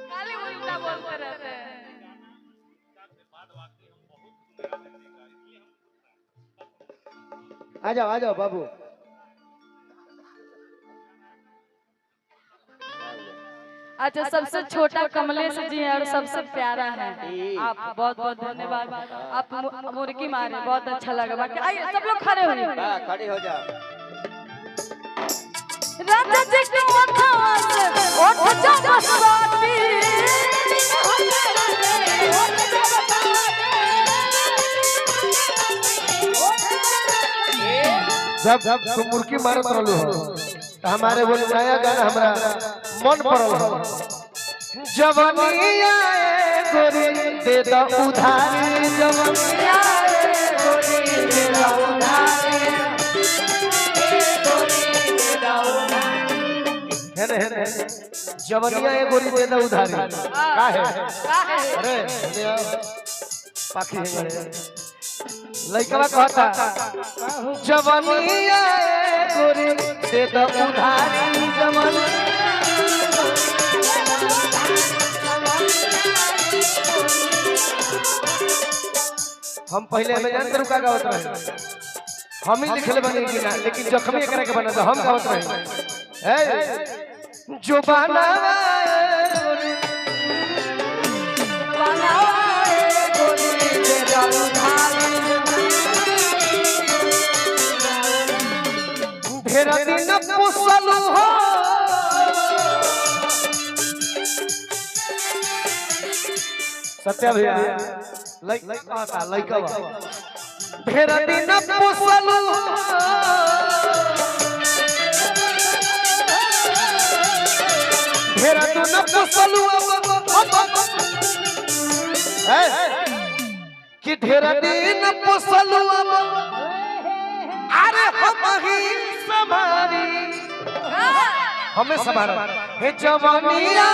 [SPEAKER 3] खाली उल्टा बोलते रहते हैं
[SPEAKER 6] आ जाओ बाबू
[SPEAKER 3] अच्छा सबसे छोटा कमलेश जी है और सबसे प्यारा है आप बहुत बहुत धन्यवाद आप मुर्गी मारे बहुत अच्छा लगा बाकी आइए सब लोग खड़े हो जाइए
[SPEAKER 2] हाँ खड़ी हो जा
[SPEAKER 3] राजा जी के माथा से उठ जा बसवाती
[SPEAKER 1] जब तुम मुर्गी मारत रहलो हो तो हमारे वो नया गाना हमरा मन पड़ल हो जवनिया गोरी दे द उधारी जवनिया गोरी दे द उधारी है जवनिया गोरी दे द उधारी का है अरे पाखी है गड़े लइकवा कहता जवनिया गोरी दे द उधारी जवनिया हम पहले में जानते रुका गावत रहे हम ही लिखले बने कि ना लेकिन जखमी एकरा के बना हम गावत रहे है जो बना ढेर दिन पोसलू हो सत्या भैया लइका ढेर दिन पोसलू ढेर दिन पोसलू कि ढेर दिन पोसलू अरे हम ही समारी हमें समारा हे जवानिया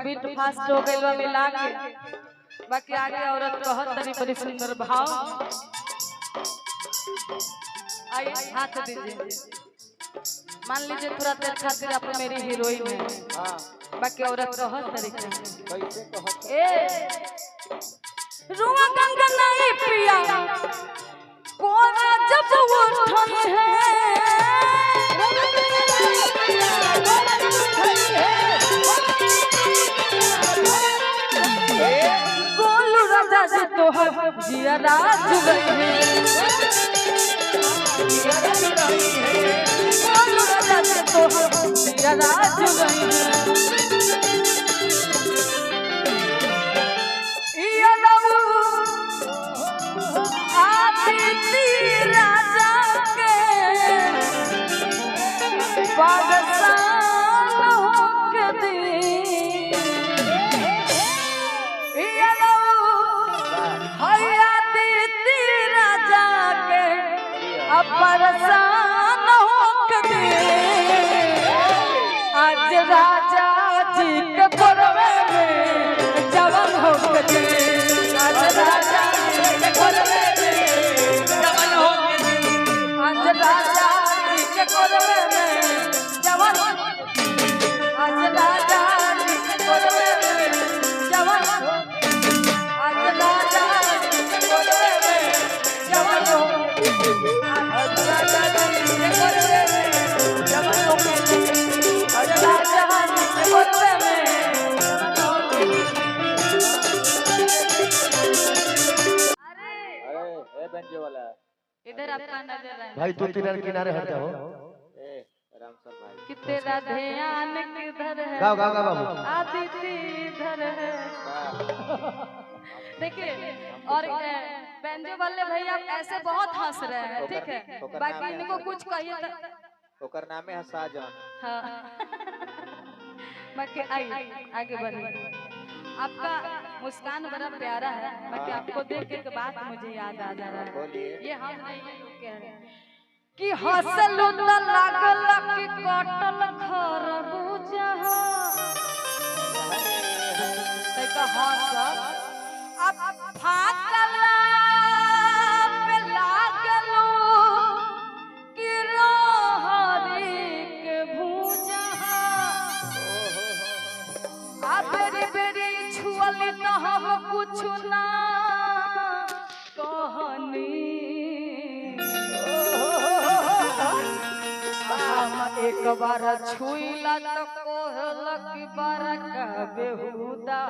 [SPEAKER 3] बीट फास्ट हो गइल बा मिला के बाकी आगे औरत कहत तरी बड़ी सुंदर भाव। आइए हाथ दीजिए। मान लीजिए थोड़ा देर खातिर आप मेरी हीरोइन है,
[SPEAKER 2] हाँ
[SPEAKER 3] बाकी औरत कहत तरीके
[SPEAKER 2] कैसे कहत
[SPEAKER 3] ए रुआ गंगा नहीं पिया कोना जब उठन है गोलू राजा से तो जिया राज गई है गोलू राजा से तो जिया राज गई है राजा के परेशान होके दे आज राजा जी के कोरवे में जवान होके दे आज राजा जी के कोरवे में जवान होके दे आज राजा जी के कोरवे में जवान आज राजा जी के कोरवे में जवान आज राजा जी के कोरवे में जवान
[SPEAKER 2] वाला
[SPEAKER 3] इधर आपका नजर है
[SPEAKER 1] भाई तू किनारे किनारे हट जाओ।
[SPEAKER 2] राम सर भाई
[SPEAKER 3] कि तेरा ध्यान किधर है
[SPEAKER 1] गाओ गाओ गाओ बाबू।
[SPEAKER 3] आदिति इधर है। देखिए और बैंजो वाले भैया ऐसे बहुत हंस रहे हैं, ठीक है, बाकी इनको कुछ कहिए
[SPEAKER 2] ओकर नामे है साजन।
[SPEAKER 3] हाँ बाकी आइए आगे बढ़िए। आपका मुस्कान बड़ा प्यारा है, बाकी आपको देख के एक बात मुझे याद आ जा रहा है। ये हम नहीं कह रहे कि हंसलू त लागल कि कटल खरबूजा तैका हंस अब फाटला पे लागलू कि रहरी के भूजा आ बेरी बेरी छुअली त हम कुछ ना कहनी एक बार छुईला तो कोहलक बरका बेहुदा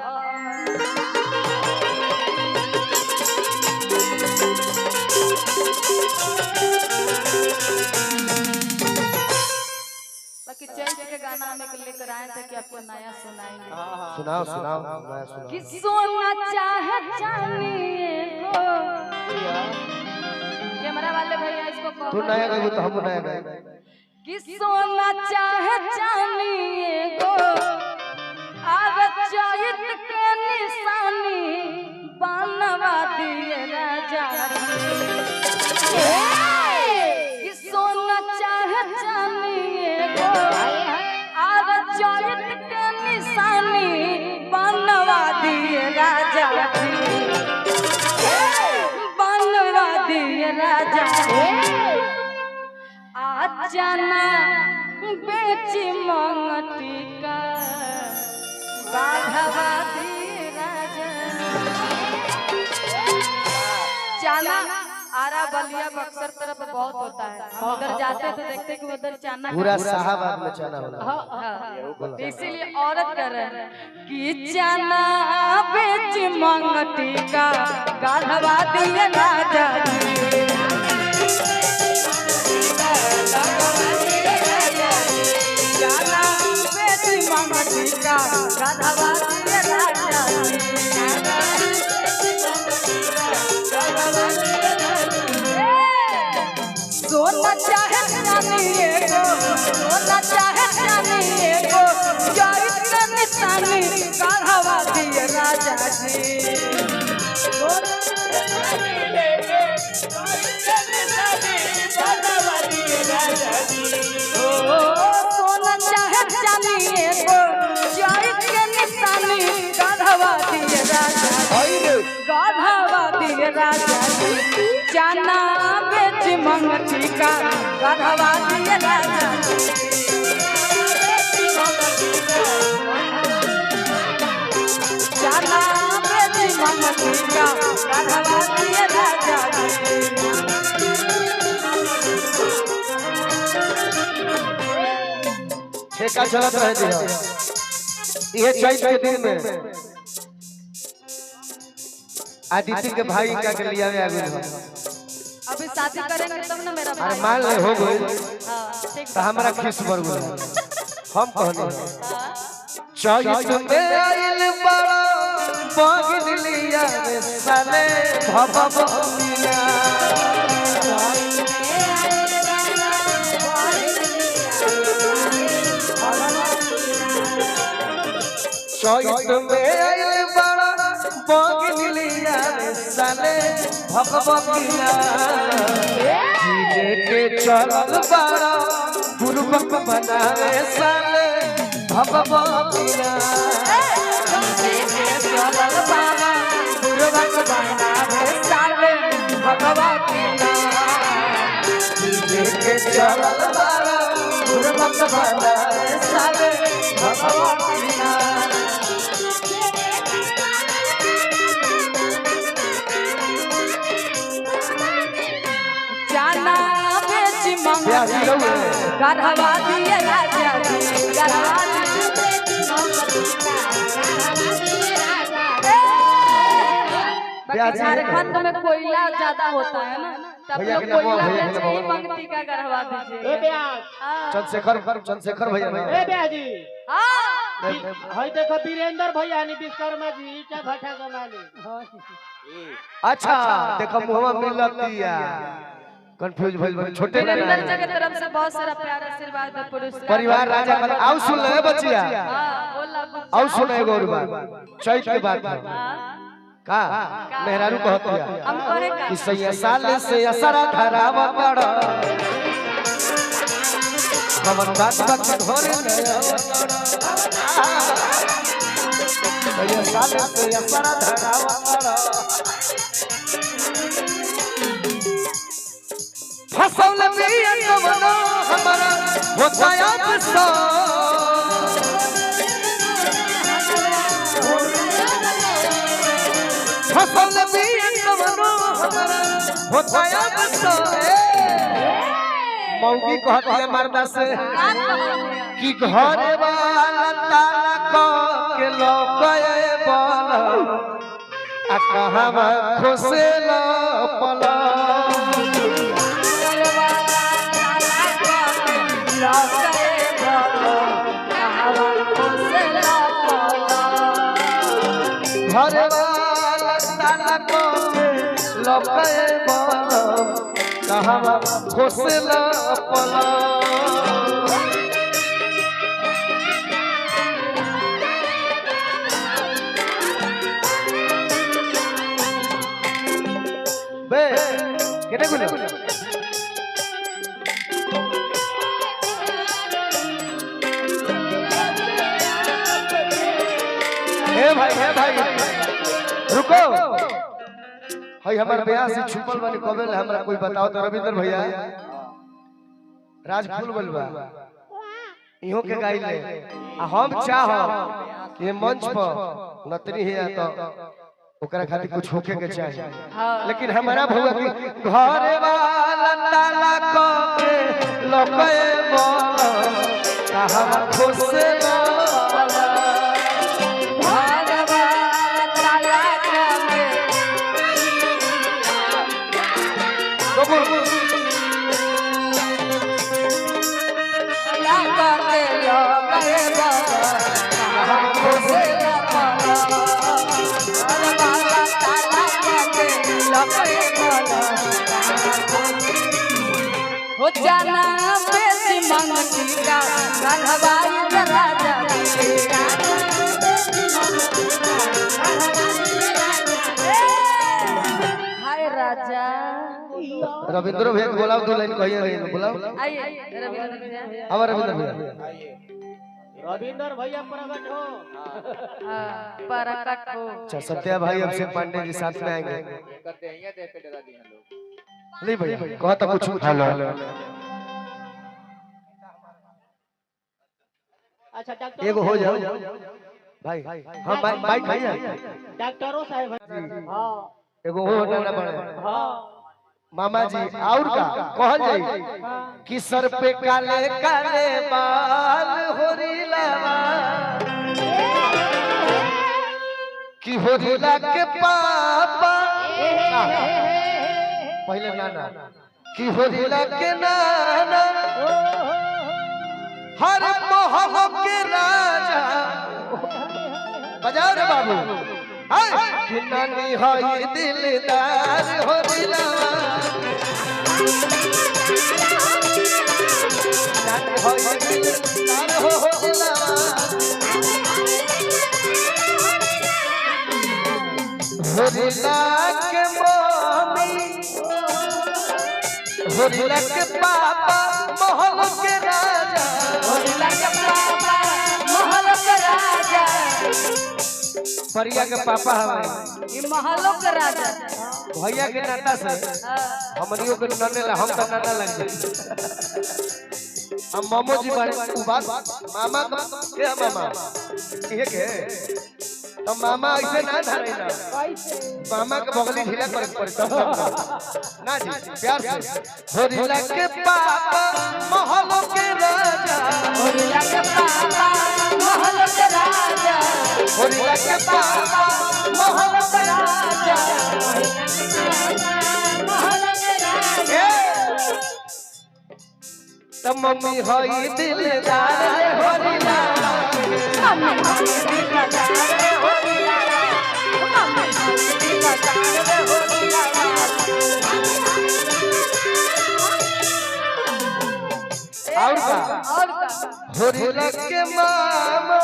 [SPEAKER 3] बाकी चैत के गाना में लेकर आए थे कि आपको नया सुनाएंगे।
[SPEAKER 1] सुनाओ सुनाओ नया सुनाओ।
[SPEAKER 3] कि सोना चाहे चांदी को ये हमारा वाले भैया इसको
[SPEAKER 1] तू नया गाएगा तो हम नया गाएंगे।
[SPEAKER 3] कि सोना चाहे चांदी को आज चैत के निशानी बनवा दिए राजा कि सोना चाहे चांदी को आज चैत के निशानी बनवा दिए राजा बनवा दिए राजा जाना बेची मंगटी का बाधवा दी राजा चाना आरा बलिया बक्सर तरफ बहुत होता है, हम उधर जाते तो देखते कि उधर चाना
[SPEAKER 1] पूरा साहबाद में चाना होला।
[SPEAKER 3] तो इसीलिए औरत कर रहे हैं कि चाना बेची मंगटी का बाधवा दी राजा का गाधवा दिए राजा सोना चाहे चांदी को सोना चाहे चांदी को चैत के निशानी गाधवा दिए राजा जी सोना चाहे चांदी को चैत के निशानी गाधवा दिए राजा राजा जी जाना बेच मंगती का गढ़वा दिए राजा जी जाना बेच मंगती का गढ़वा दिए राजा जी
[SPEAKER 1] ठेका चलत रहे दिया ये चैत के दिन में आदित्य के भाई का के लिया में आ गए
[SPEAKER 3] अभी शादी करेंगे तब ना मेरा
[SPEAKER 1] अरे
[SPEAKER 3] भाई
[SPEAKER 1] मान ले हो गई
[SPEAKER 3] हाँ, ठीक
[SPEAKER 1] तो हमरा खिस बर गई हम कहने
[SPEAKER 3] हाँ।
[SPEAKER 1] चैत में आइल बड़ा बागिन लिया में साले भभमिया चैत में आइल बड़ा बागिन लिया में साले भभमिया जीले के चलल बड़ा गुरुबक बनावे साले भभमिया
[SPEAKER 3] चलल बाबा गुरुबक बनावे साले भगवतीना
[SPEAKER 1] के चलल बारा गुरुबक बनावे साले भभमिया
[SPEAKER 3] जाना बेच मंगती गढ़वा दिए राजा जी गढ़वा झारखंड में कोयला ज्यादा होता है ना तब
[SPEAKER 1] भैया
[SPEAKER 3] लोग
[SPEAKER 1] के नाम
[SPEAKER 3] कोयला
[SPEAKER 1] भैया के
[SPEAKER 3] बेच ही
[SPEAKER 1] नाम
[SPEAKER 3] मंगती का गढ़वा दीजिए
[SPEAKER 1] चंद्रशेखर भैया ना
[SPEAKER 7] ए बेजी
[SPEAKER 3] हाँ
[SPEAKER 7] हई देखो वीरेंद्र भैया नी विश्वकर्मा जी ईटा भट्टा कमाली
[SPEAKER 1] अच्छा देखो मुहम्मद मिलतिया कंफ्यूज भइल बा छोटे ना
[SPEAKER 3] वीरेंद्र जी की तरफ से बहुत सारा प्यार आशीर्वाद और पुरस्कार
[SPEAKER 1] परिवार राजा का आउ सुन ले बचिया
[SPEAKER 3] हाँ बोला
[SPEAKER 1] आउ सुन एगो और बात चैत की बात है का मेहरारू कहतिया
[SPEAKER 3] हम कहे का
[SPEAKER 1] कि सैया साल से असरा धरावा पड़ हमन बात बात घरे सैया साल से असरा धरावा पड़ फसल बिया कवनो हमारा होता याद सो फसल बिया कवनो हमारा होता याद सो मौगी कहतिया मर्दा से कि घरे वाला ताला को के लोकए बोल आ कहवा खोसेला पला घर वाला ताला को लपए बोल कहवा खोसेला पला बे केने गुलो हे भाई रुको हई हमर ब्याह से छुपल वाली कबे ले हमरा कोई बताओ तो रविंद्र भैया राज फूल बलवा इहो के गाई ले आ हम चाहो कि मंच पर नतरी है तो ओकरा खातिर कुछ होके के चाहिए लेकिन हमारा भौआ की घरे वाला ताला को के लोके बोल कहवा खोसे बोला
[SPEAKER 3] हो जाना बेसी मंगती का गढ़वा राजा हाय राजा
[SPEAKER 1] रविंद्र भैया बुलाओ दो लाइन कहिए रही बुलाओ
[SPEAKER 3] आइए रविंद्र भैया
[SPEAKER 1] हमारा रविंद्र भैया
[SPEAKER 7] रविंदर भैया प्रकट हो।
[SPEAKER 3] प्रकट हो।
[SPEAKER 1] अच्छा सत्या भाई अभिषेक पांडे जी साथ में आएंगे।
[SPEAKER 2] करते हैं ये देख के डरा दिए लोग।
[SPEAKER 1] नहीं भैया कहा था कुछ। हेलो
[SPEAKER 7] अच्छा डॉक्टर
[SPEAKER 1] एगो हो जाओ भाई। हाँ बाइक भैया
[SPEAKER 7] डॉक्टरों साहब हाँ
[SPEAKER 1] एगो हो ना बड़े
[SPEAKER 7] हाँ
[SPEAKER 1] मामा जी और का कहल जाई कि सर पे काले काले बाल होरीला कि होरीला के पापा पहले नाना कि होरीला के नाना हर मोह के राजा बजाओ रे बाबू कि नानी है दिलदार होरीला नानी है दिलदार होरीला होरीला के मम्मी होरीला के पापा महल के राजा
[SPEAKER 3] होरीला के पापा महल के राजा
[SPEAKER 1] परिया के पापा हमारे
[SPEAKER 3] ये महलों के राजा
[SPEAKER 1] भैया के नाता से हमनियों के नन्हे ला हम तो नाना लग जाए हम मामो जी बारे बात मामा के मामा ये के तो मामा ऐसे ना धरे ना मामा के बगली ढीला करे पड़े सब ना जी प्यार से होरीला के पापा महलों के राजा
[SPEAKER 3] होरीला के पापा महलों के राजा
[SPEAKER 1] होरीला के पापा
[SPEAKER 3] महलों के राजा महलों के राजा
[SPEAKER 1] तब मम्मी होई दिलदार होरीला
[SPEAKER 3] मम्मी होई दिलदार होरीला मम्मी होई दिलदार होरीला
[SPEAKER 1] और का
[SPEAKER 3] होरीला
[SPEAKER 1] के मामा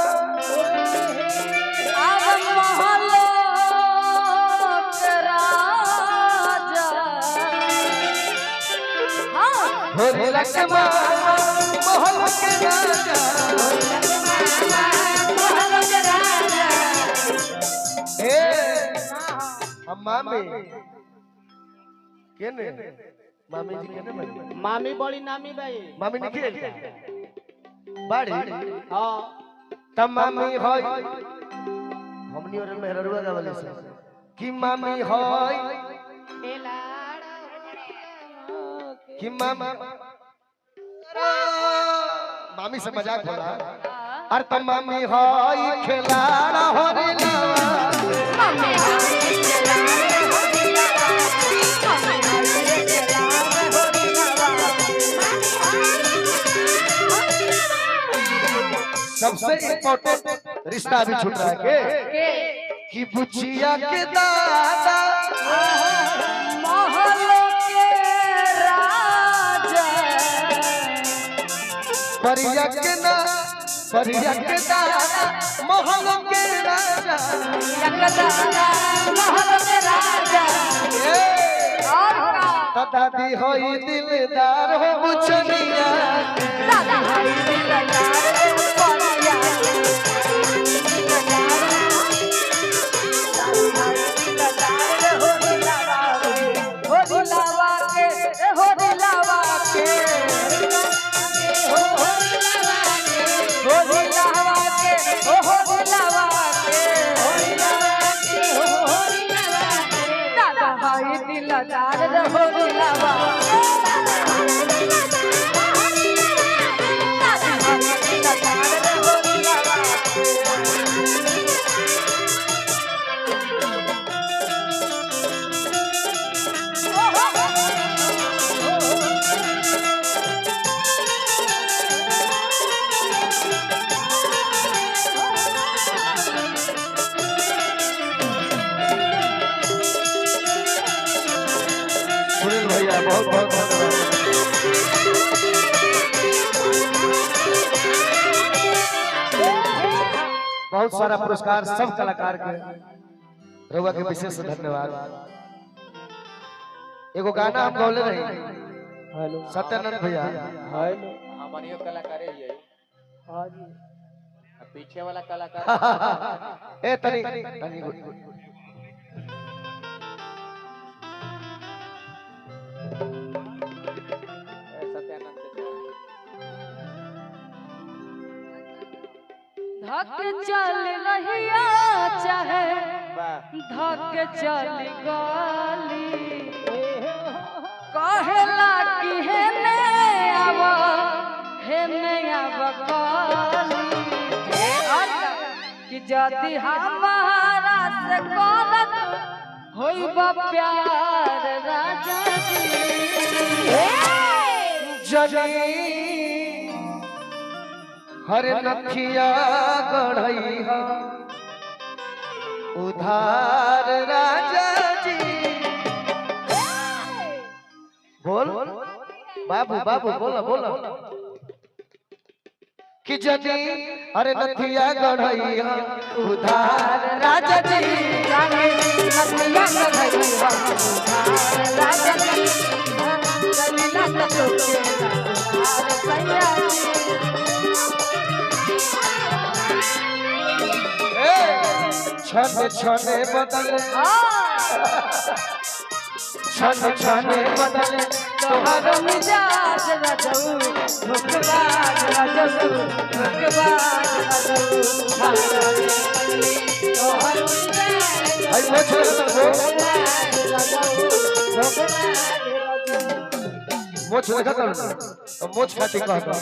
[SPEAKER 3] अब महलों के राजा हाँ
[SPEAKER 1] होरीला के मामा महल के राजा
[SPEAKER 3] महलों के राजा
[SPEAKER 1] ए हम मामी केने मामी जी केने बनी
[SPEAKER 7] मामी बड़ी नामी भाई
[SPEAKER 1] मामी ने खेल बाड़ी
[SPEAKER 7] हाँ
[SPEAKER 1] तब मामी होय हमनी और मेहररुआ गावले से कि मामी होय कि मामा मामी से मजाक होला और तब मामी होय खिलाड़ा होरीला
[SPEAKER 3] मम्मी होई दिलदार होरीला मम्मी होई दिलदार होरीला
[SPEAKER 1] सबसे इम्पोर्टेंट रिश्ता अभी छूट रहा है कि बुचिया के दादा
[SPEAKER 3] महलों के राजा
[SPEAKER 1] परिया के ना परिया के दादा महल के राजा
[SPEAKER 3] यकदादा महलों के राजा और का
[SPEAKER 1] दादी होई दिलदार हो बुचनिया
[SPEAKER 3] दादा होई दिलदार परिया होरीलावा के होरीलावा के होरीलावा के होरीलावा के दादा भाई दिलदार होरीलावा दादा भाई दिलदार होरीलावा
[SPEAKER 1] सुनील भैया बहुत बहुत धन्यवाद। बहुत सारा पुरस्कार सब कलाकार के रउआ के विशेष धन्यवाद। एगो गाना हम गौले रही
[SPEAKER 6] हेलो
[SPEAKER 1] सत्यानंद भैया
[SPEAKER 6] हेलो
[SPEAKER 2] हमनियो कलाकार ही है।
[SPEAKER 6] हाँ जी
[SPEAKER 2] पीछे वाला कलाकार
[SPEAKER 1] ए तनी तनी
[SPEAKER 2] सत्यानंद
[SPEAKER 3] धक चल रहिया चाहे
[SPEAKER 2] वाह
[SPEAKER 3] धक चल गली कहेला कि हेने आव गली कि जदि हमारा से करत होइब प्यार राजा
[SPEAKER 1] जजी हर नखिया गढ़ई हा उधार राजा जी बोल बाबू बाबू बोला बोला कि जजी अरे नथिया गढ़ई हा उधार राजा जी
[SPEAKER 3] नथिया गढ़ई हा उधार राजा जी चलिला तो
[SPEAKER 1] छने छने बदल छने छने बदल
[SPEAKER 3] तोहर मिजाज रजऊ धोखबाज रजऊ धोखबाज रजऊ तोहर
[SPEAKER 1] आई मोछ मोछ देखा कर मोछ खाती कहता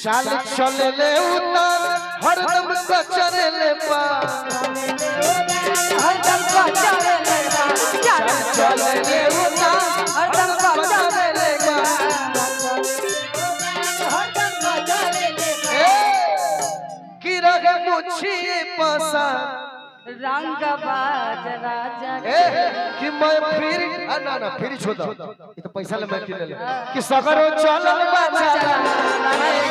[SPEAKER 1] चाल चले ले उतर हरदम कचरे ले पा
[SPEAKER 3] हरदम कचरे ले पा
[SPEAKER 1] चले ले उतर
[SPEAKER 3] हरदम कचरे ले पा
[SPEAKER 7] हरदम कचरे ले पा
[SPEAKER 1] कि रग मुछी पसा
[SPEAKER 3] रंग बाज राजा
[SPEAKER 1] कि मैं फिर ना ना फिर छोड़ ये तो पैसा ले मैं किन ले कि सगरो चलल बाजा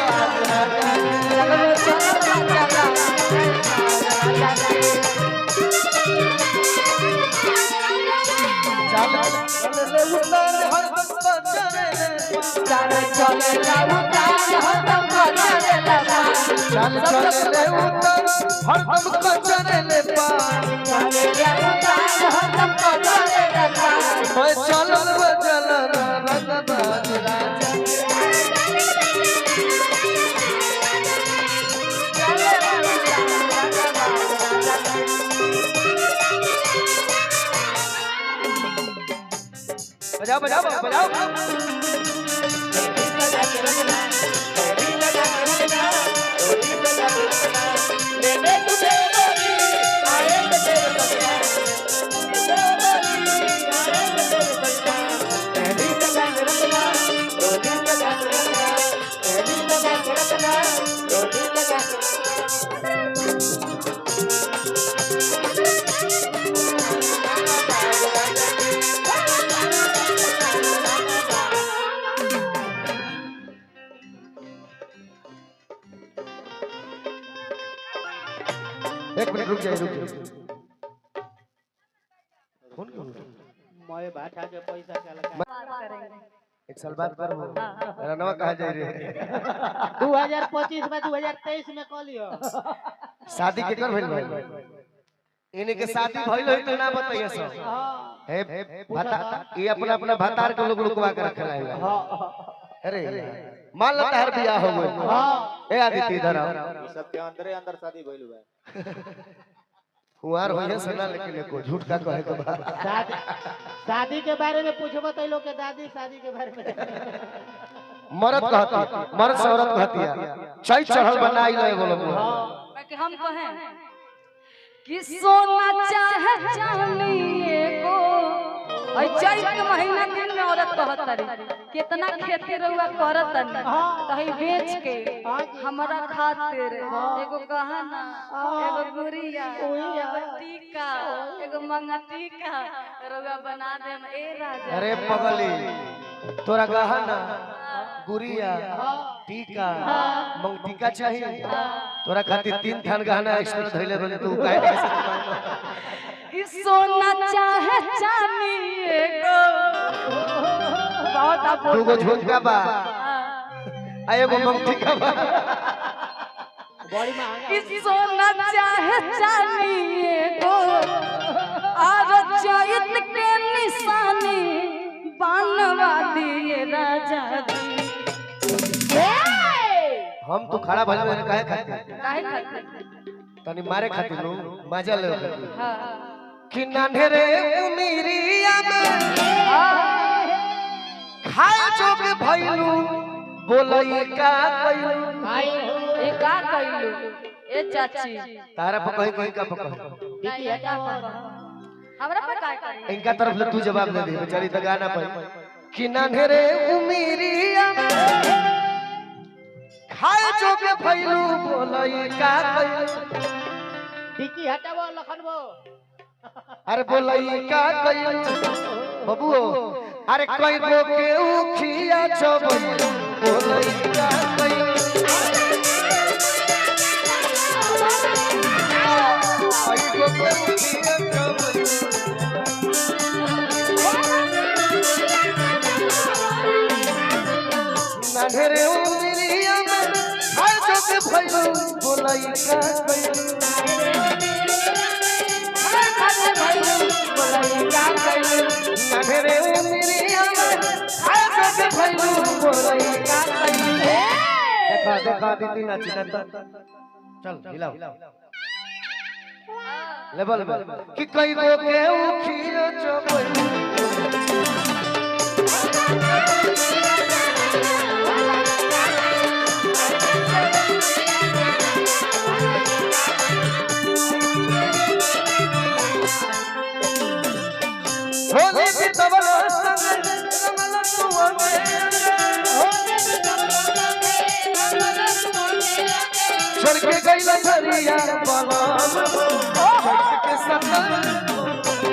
[SPEAKER 1] चल चले उतर हरदम कचरे ले पा मैं चलल बजल रंग बाज राजा बजाओ बजाओ बजाओ एक मिनट रुक जाइए फोन करो
[SPEAKER 7] मोए भाषा के पैसा क्या लगा
[SPEAKER 1] एक साल बाद कर मेरा नवा कहा जाए रे
[SPEAKER 7] 2025 में 2023 में कह लियो
[SPEAKER 1] शादी के कर भइल भाई इन्हीं के शादी भइल होई तो ना बताइए सब हे भता ये अपना अपना भतार के लोग लुकवा के रखला है अरे मान लो तार बियाह हो गइल ए आदित्य इधर आओ
[SPEAKER 2] ये सब के अंदर अंदर शादी भइल बा
[SPEAKER 1] कुंवार होइए सुना लेकिन एको झूठ का कहे के बाद
[SPEAKER 7] शादी के बारे में पूछबो तो लोग के दादी शादी के बारे में
[SPEAKER 1] मर्द कहती मर्द से औरत कहती है चई चढ़ल बनाई ले बोलो
[SPEAKER 3] कि हम कहें कि सोना चाहे चांदी एगो और चैत के महीना दिन में औरत कहतरी कितना खेती रहुआ करतन तही बेच के हमरा खातिर एगो गहना एगो गुड़िया एगो टीका एगो मंगटीका रहुआ बना देम ए राजा
[SPEAKER 1] अरे पगली तोरा गहना गुड़िया टीका मंगटीका चाहिए तोरा खातिर 3 थान गहना एक्स्ट्रा धइले रहले तू काहे
[SPEAKER 3] कि सोना चाहे चांदी एगो बहुत आप
[SPEAKER 1] दूगो झुमका बा आ एगो मंगटीका बा
[SPEAKER 7] बड़ी महंगा
[SPEAKER 3] कि सोना चाहे चांदी को और चैत के निशानी बनवा दिए राजा जी।
[SPEAKER 1] हम तो खड़ा भले मैंने काहे खाते
[SPEAKER 3] काहे खातिर?
[SPEAKER 1] तनी मारे खातिर नु मजा ले खातिर
[SPEAKER 3] हां
[SPEAKER 1] कि नन्हे उमिरिया में खाए जोग भइलू बोलई का कइलू
[SPEAKER 3] ए का कइलू ए चाची
[SPEAKER 1] तारा पर कहीं कहीं का पकड़
[SPEAKER 3] नहीं हटा हमरा पर काय करी
[SPEAKER 1] इनका तरफ से तू जवाब दे दे बेचारी त गाना पर कि नन्हे उमिरिया में खाए जोग भइलू बोलई का कइलू
[SPEAKER 7] टिकी हटाबो लखनबो
[SPEAKER 1] अरे बोलई का कइलू बबुओ अरे कोई गो के उखिया छबई बोलई का कइलू कोई गो के उखिया छबई नन्हे उमिरिया में खाए जोग भइलू बोलई का कइलू नन्हे उमिरिया में खाए जोग भइलू बोलई का कइलू देखा देखा दीदी नाची ना चल हिलाओ लेवल में कि कई गो के उखिया छबई होली भी तबला संग रंगल तुआ छोड़ के गई लहरिया बलाम छोड़ के सकल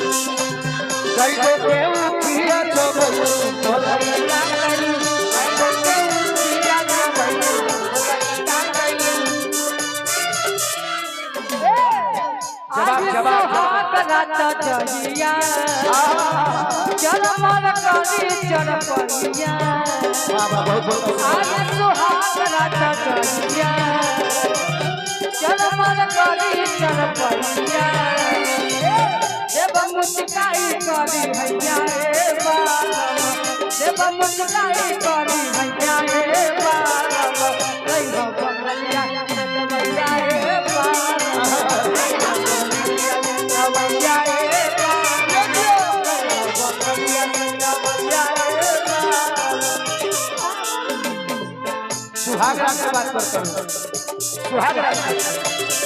[SPEAKER 1] कई गो के उखिया छबई बोलई का कइलू
[SPEAKER 3] जवाब राजा जहिया चरमर करी चरपहिया आज सुहाग राजा जहिया चरमर करी चरपहिया देव मुस्काई करी हैया रे बाबा देव मुस्काई करी हैया रे बाबा कई हो बंगलिया भैया रे बाबा
[SPEAKER 1] सुहाग रात की बात करता हूँ सुहाग रात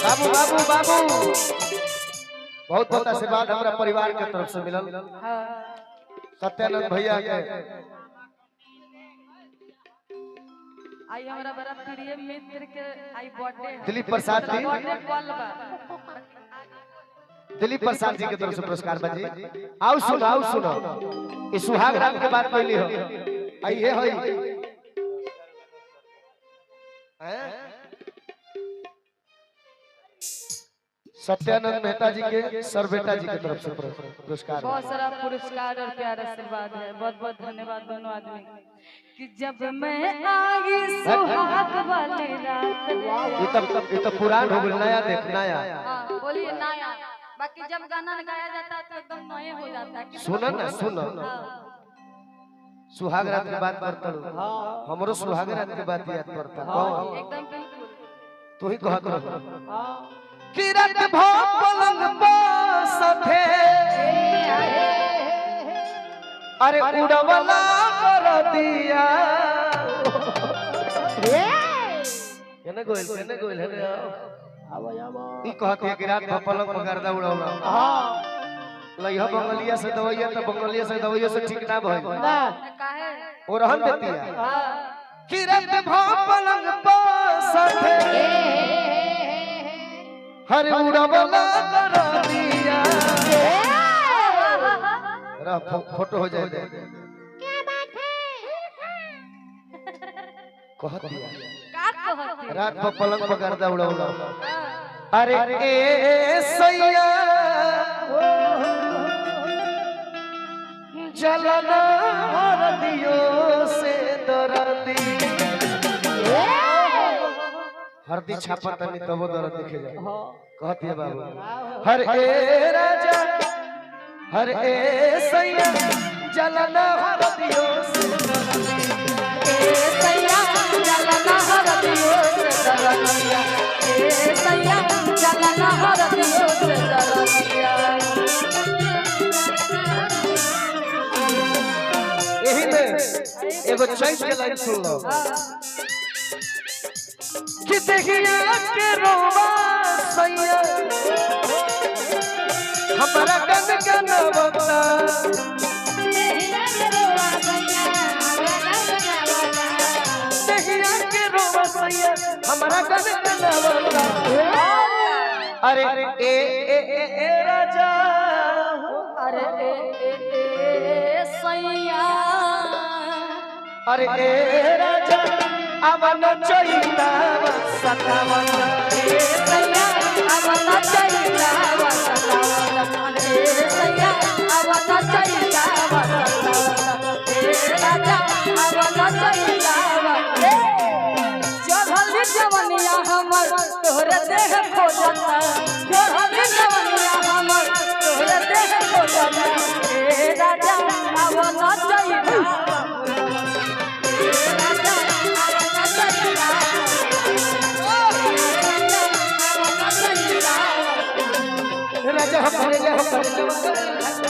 [SPEAKER 1] बाबू बाबू बाबू बहुत बहुत आशीर्वाद हमारा परिवार के तरफ से मिलल सत्यानंद भैया के
[SPEAKER 3] आई हमरा बड़ा प्रिय मित्र के आई बर्थडे
[SPEAKER 1] दिलीप प्रसाद जी
[SPEAKER 3] बर्थडे पल बा
[SPEAKER 1] दिलीप प्रसाद जी के तरफ से पुरस्कार बजी आओ सुनो इस सुहाग रात के बात कैली हो आइए होई सत्यानंद मेहता जी के सर बेटा जी की तरफ से पुरस्कार
[SPEAKER 3] बहुत सारा पुरस्कार और प्यार आशीर्वाद है बहुत बहुत धन्यवाद दोनों आदमी कि जब मैं आई सुहाग वाली रात
[SPEAKER 1] ये तो पुरान हो गया नया देख नया
[SPEAKER 3] हां बोलिए नया बाकी जब गाना गाया जाता है तो एकदम नए हो जाता है
[SPEAKER 1] सुनो ना सुनो सुहाग रात की बात करता हूँ हमरो सुहाग रात की बात याद पड़ता कौन
[SPEAKER 3] एकदम बिल्कुल
[SPEAKER 1] तू ही कहत रह कि रात भर पलंग पर सथे अरे उड़वला कर दिया केने गोइल है
[SPEAKER 7] आवा आवा
[SPEAKER 1] ई कहत है कि रात भर पलंग पर गर्दा उड़वला लइहा बंगलिया से दवाइया तो बंगलिया से दवाइया से ठीक ना भइल
[SPEAKER 7] ना
[SPEAKER 3] काहे
[SPEAKER 1] ओ रहन देतिया कि रात भर पलंग पर सथे हरे उड़वला कर दिया रह फोटो हो जाए
[SPEAKER 7] क्या बात है
[SPEAKER 1] कहत दिया
[SPEAKER 3] का कहत
[SPEAKER 1] रात पर पलंग पर गर्दा उड़वला अरे ए सैया जलना हरदियों से दर्दी हरदी छापा तनी तबो दर्द दिखे जाए कहती है बाबू हर ए राजा हर ए सैया जलना हरदियों से
[SPEAKER 3] ए सैया जलना हरदियों से दरदिया ए सैया जलना हरदियों से दरदिया
[SPEAKER 1] यही में एगो चैत के लाइन सुन लो कि देखिया के रोवा सैया हमारा गन गनवता देखिया के रोवा सैया हमारा गन गनवता अरे ए ए ए ए राजा
[SPEAKER 3] अरे ए सैया
[SPEAKER 1] अरे ए राजा अवन चैता सतावन
[SPEAKER 3] ए सैया अवन चैता सतावन ए सैया अवन चैता सतावन ए राजा अवन चैता चढ़ल जवनिया हमर तोहरे देह खोजता चढ़ल जवनिया हमर तोहरे देह खोजता ए राजा अवन चैता
[SPEAKER 1] राजा हमारे लिए
[SPEAKER 3] राजा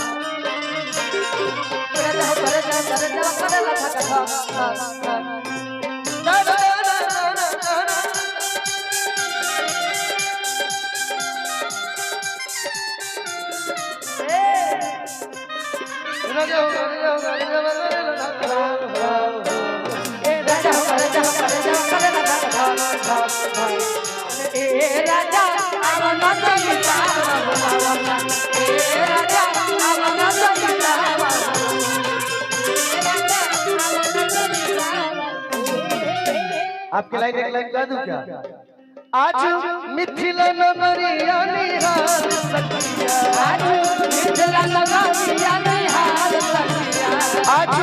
[SPEAKER 1] आपकी लाइन एक लाइन गा दूं क्या आज मिथिला नगरिया निहार सखिया
[SPEAKER 3] आज मिथिला नगरिया निहार सखिया
[SPEAKER 1] आज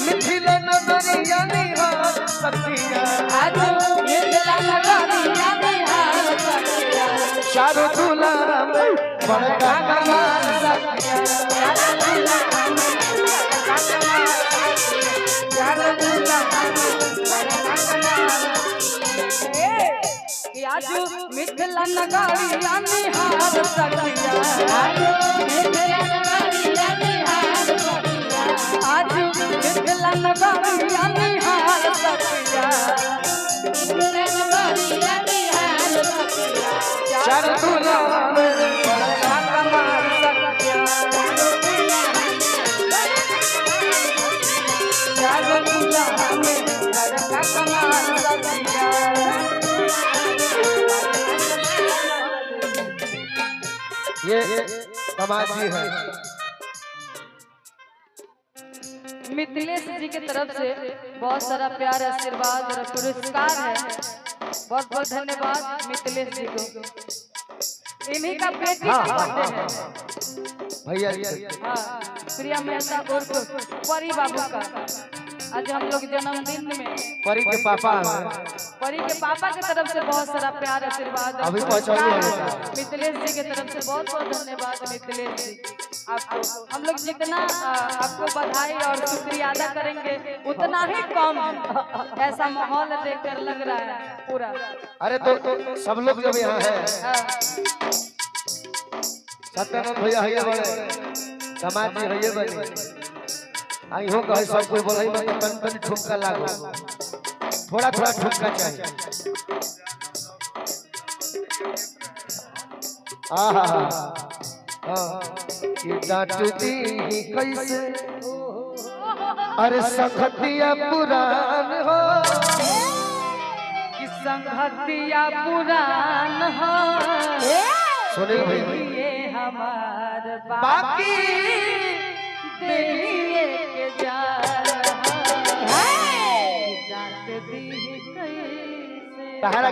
[SPEAKER 1] मिथिला नगरिया निहार सखिया
[SPEAKER 3] आज मिथिला नगरिया निहार सखिया
[SPEAKER 1] चारों दूल्हा में बड़का कमाल सखिया
[SPEAKER 3] चारों दूल्हा में बड़का कमाल चारों दूल्हा में बड़का कमाल आज मिथिला नगरिया निहार सखिया आज मिथिला नगरिया निहार सखिया आज मिथिला नगरिया निहार सखिया मिथिला नगरिया निहार सखिया
[SPEAKER 1] चार दूल्हा में
[SPEAKER 3] बड़का कमाल सखिया चार दूल्हा में बड़का कमाल सखिया
[SPEAKER 1] ये समाजी है
[SPEAKER 3] मिथिलेश जी की तरफ से बहुत सारा प्यार आशीर्वाद और पुरस्कार है बहुत बहुत धन्यवाद मिथिलेश जी को इन्हीं का बेटी का बर्थडे है
[SPEAKER 1] भैया
[SPEAKER 3] हाँ प्रिया मेहता उर्फ परी बाबू का आज हम लोग जन्मदिन में
[SPEAKER 1] परी के पापा हैं
[SPEAKER 3] परी के पापा की तरफ से बहुत सारा प्यार आशीर्वाद
[SPEAKER 1] अभी पहुंचाऊंगा
[SPEAKER 3] मिथिलेश जी की तरफ से बहुत बहुत धन्यवाद मिथिलेश जी आपको हम लोग जितना आपको बधाई और शुक्रिया अदा करेंगे उतना ही कम है। ऐसा माहौल देखकर लग रहा है पूरा
[SPEAKER 1] अरे तो सब लोग जब यहाँ है
[SPEAKER 3] हाँ।
[SPEAKER 1] सत्यानंद भैया है बड़े समाज जी है बड़े आई हो कहे सब कोई बोले मत तन तन ठुमका लागो थोड़ा थोड़ा ठुमका चाहिए आहा हां ये डांटती ही कैसे अरे संगतिया पुरान हो
[SPEAKER 3] कि संगतिया पुरान हो
[SPEAKER 1] सुनिल भैया
[SPEAKER 3] ये हमार
[SPEAKER 1] बाकी
[SPEAKER 3] दिलिए के जा जात दी कैसे
[SPEAKER 1] तारा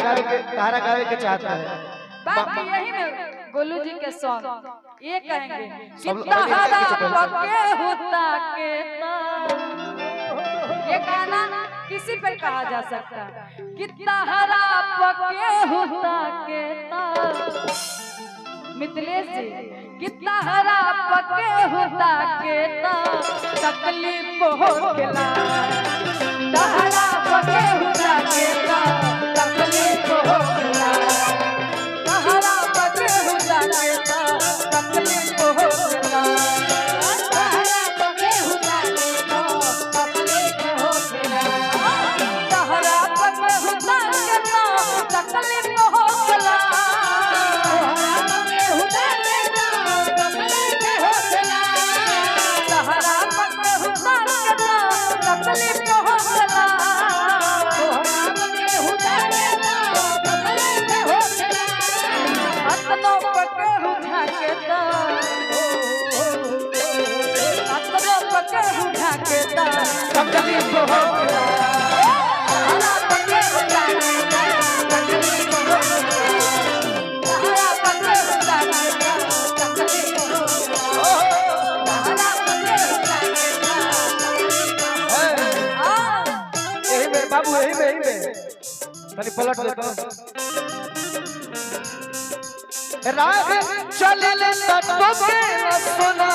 [SPEAKER 1] गावे के चाहता है
[SPEAKER 3] बाकी यही में गोलू जी के सॉन्ग ये कहेंगे
[SPEAKER 1] सब
[SPEAKER 3] कितना
[SPEAKER 1] लोग-
[SPEAKER 3] हरा पके होता के ये गाना किसी पर कहा जा सकता है कितना हरा पके होता के मिथिलेश जी कितना हरा पके होता के तकलीफ हो गेला हरा पके होता के तकलीफ हो गेला हरा पके होता के तकलीफ हो गेला हरा पके होता के तकलीफ हो गेला हरा पके होता के तकलीफ हो गेला
[SPEAKER 1] बाबू यही में तनी पलट ले तो राह चले ले तो के सोना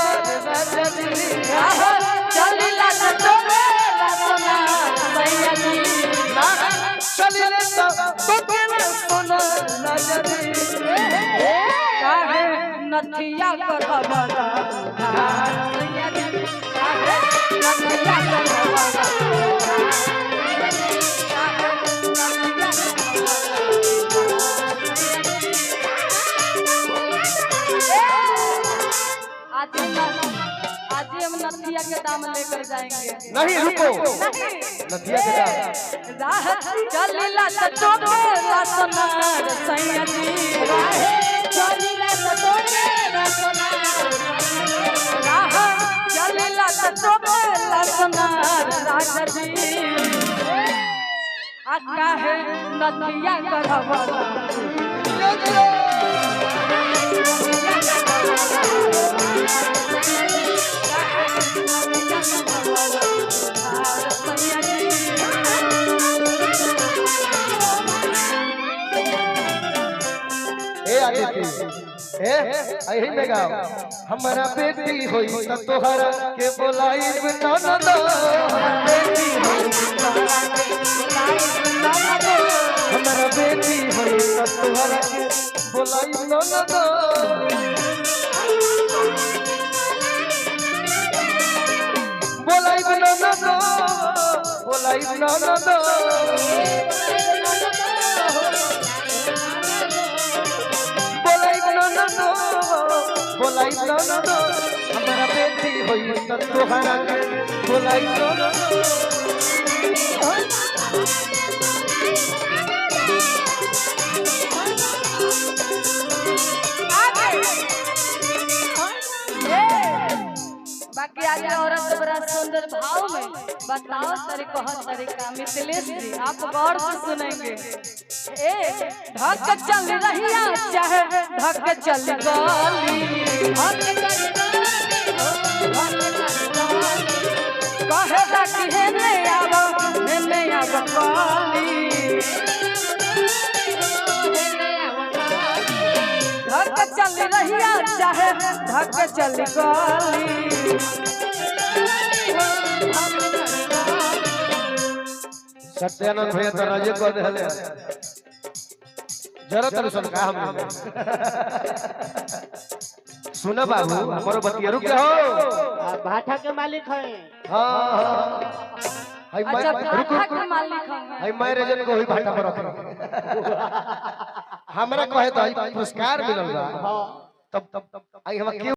[SPEAKER 1] रजनी
[SPEAKER 3] राह चले ले तो के सोना सैयदी
[SPEAKER 1] राह चले ले तो के सोना रजनी
[SPEAKER 3] काहे नथिया करबला सैयदी काहे नथिया करबला आज हम नथिया के दाम लेकर जाएंगे
[SPEAKER 1] नहीं रुको नथिया के दाम
[SPEAKER 3] राह चलिला तो मेरा सोनार सैयदी राह चलिला तो मेरा सोनार राह चलिला तो मेरा सोनार राजदी आ काहे नथिया करबला
[SPEAKER 1] यही में गाओ हमारा बेटी होई त तोहरा के बोलाई ननद बेटी होई हमारा बेटी होई त तोहरा के बोलाई ननद बोलाई ननद बोलाई ननद बोलाई ननद हमारा बेटी होई त तोहरा के बोलाई ननद
[SPEAKER 3] बाकी आज औरत बड़ा सुंदर भाव में बताओ तरीका तरीका मिथिलेश जी आप गौर से सुनेंगे ए धक चल रहिया चाहे धक चल गली कहे कि हे नहीं आवा हे नहीं आवा गली धक चल रहिया चाहे धक चल गली
[SPEAKER 1] सत्यानंद भैया तो राजे को देले जरा तर सुन का हम सुना बाबू हमारो बतिया रुक हो
[SPEAKER 7] भाटा के मालिक है
[SPEAKER 1] हां हाय
[SPEAKER 3] अच्छा
[SPEAKER 1] रुक
[SPEAKER 3] भाटा के मालिक हम
[SPEAKER 1] हाय मैं रजन को ही भाटा पर रख हमरा कहे तो पुरस्कार मिलल बा तब आई हम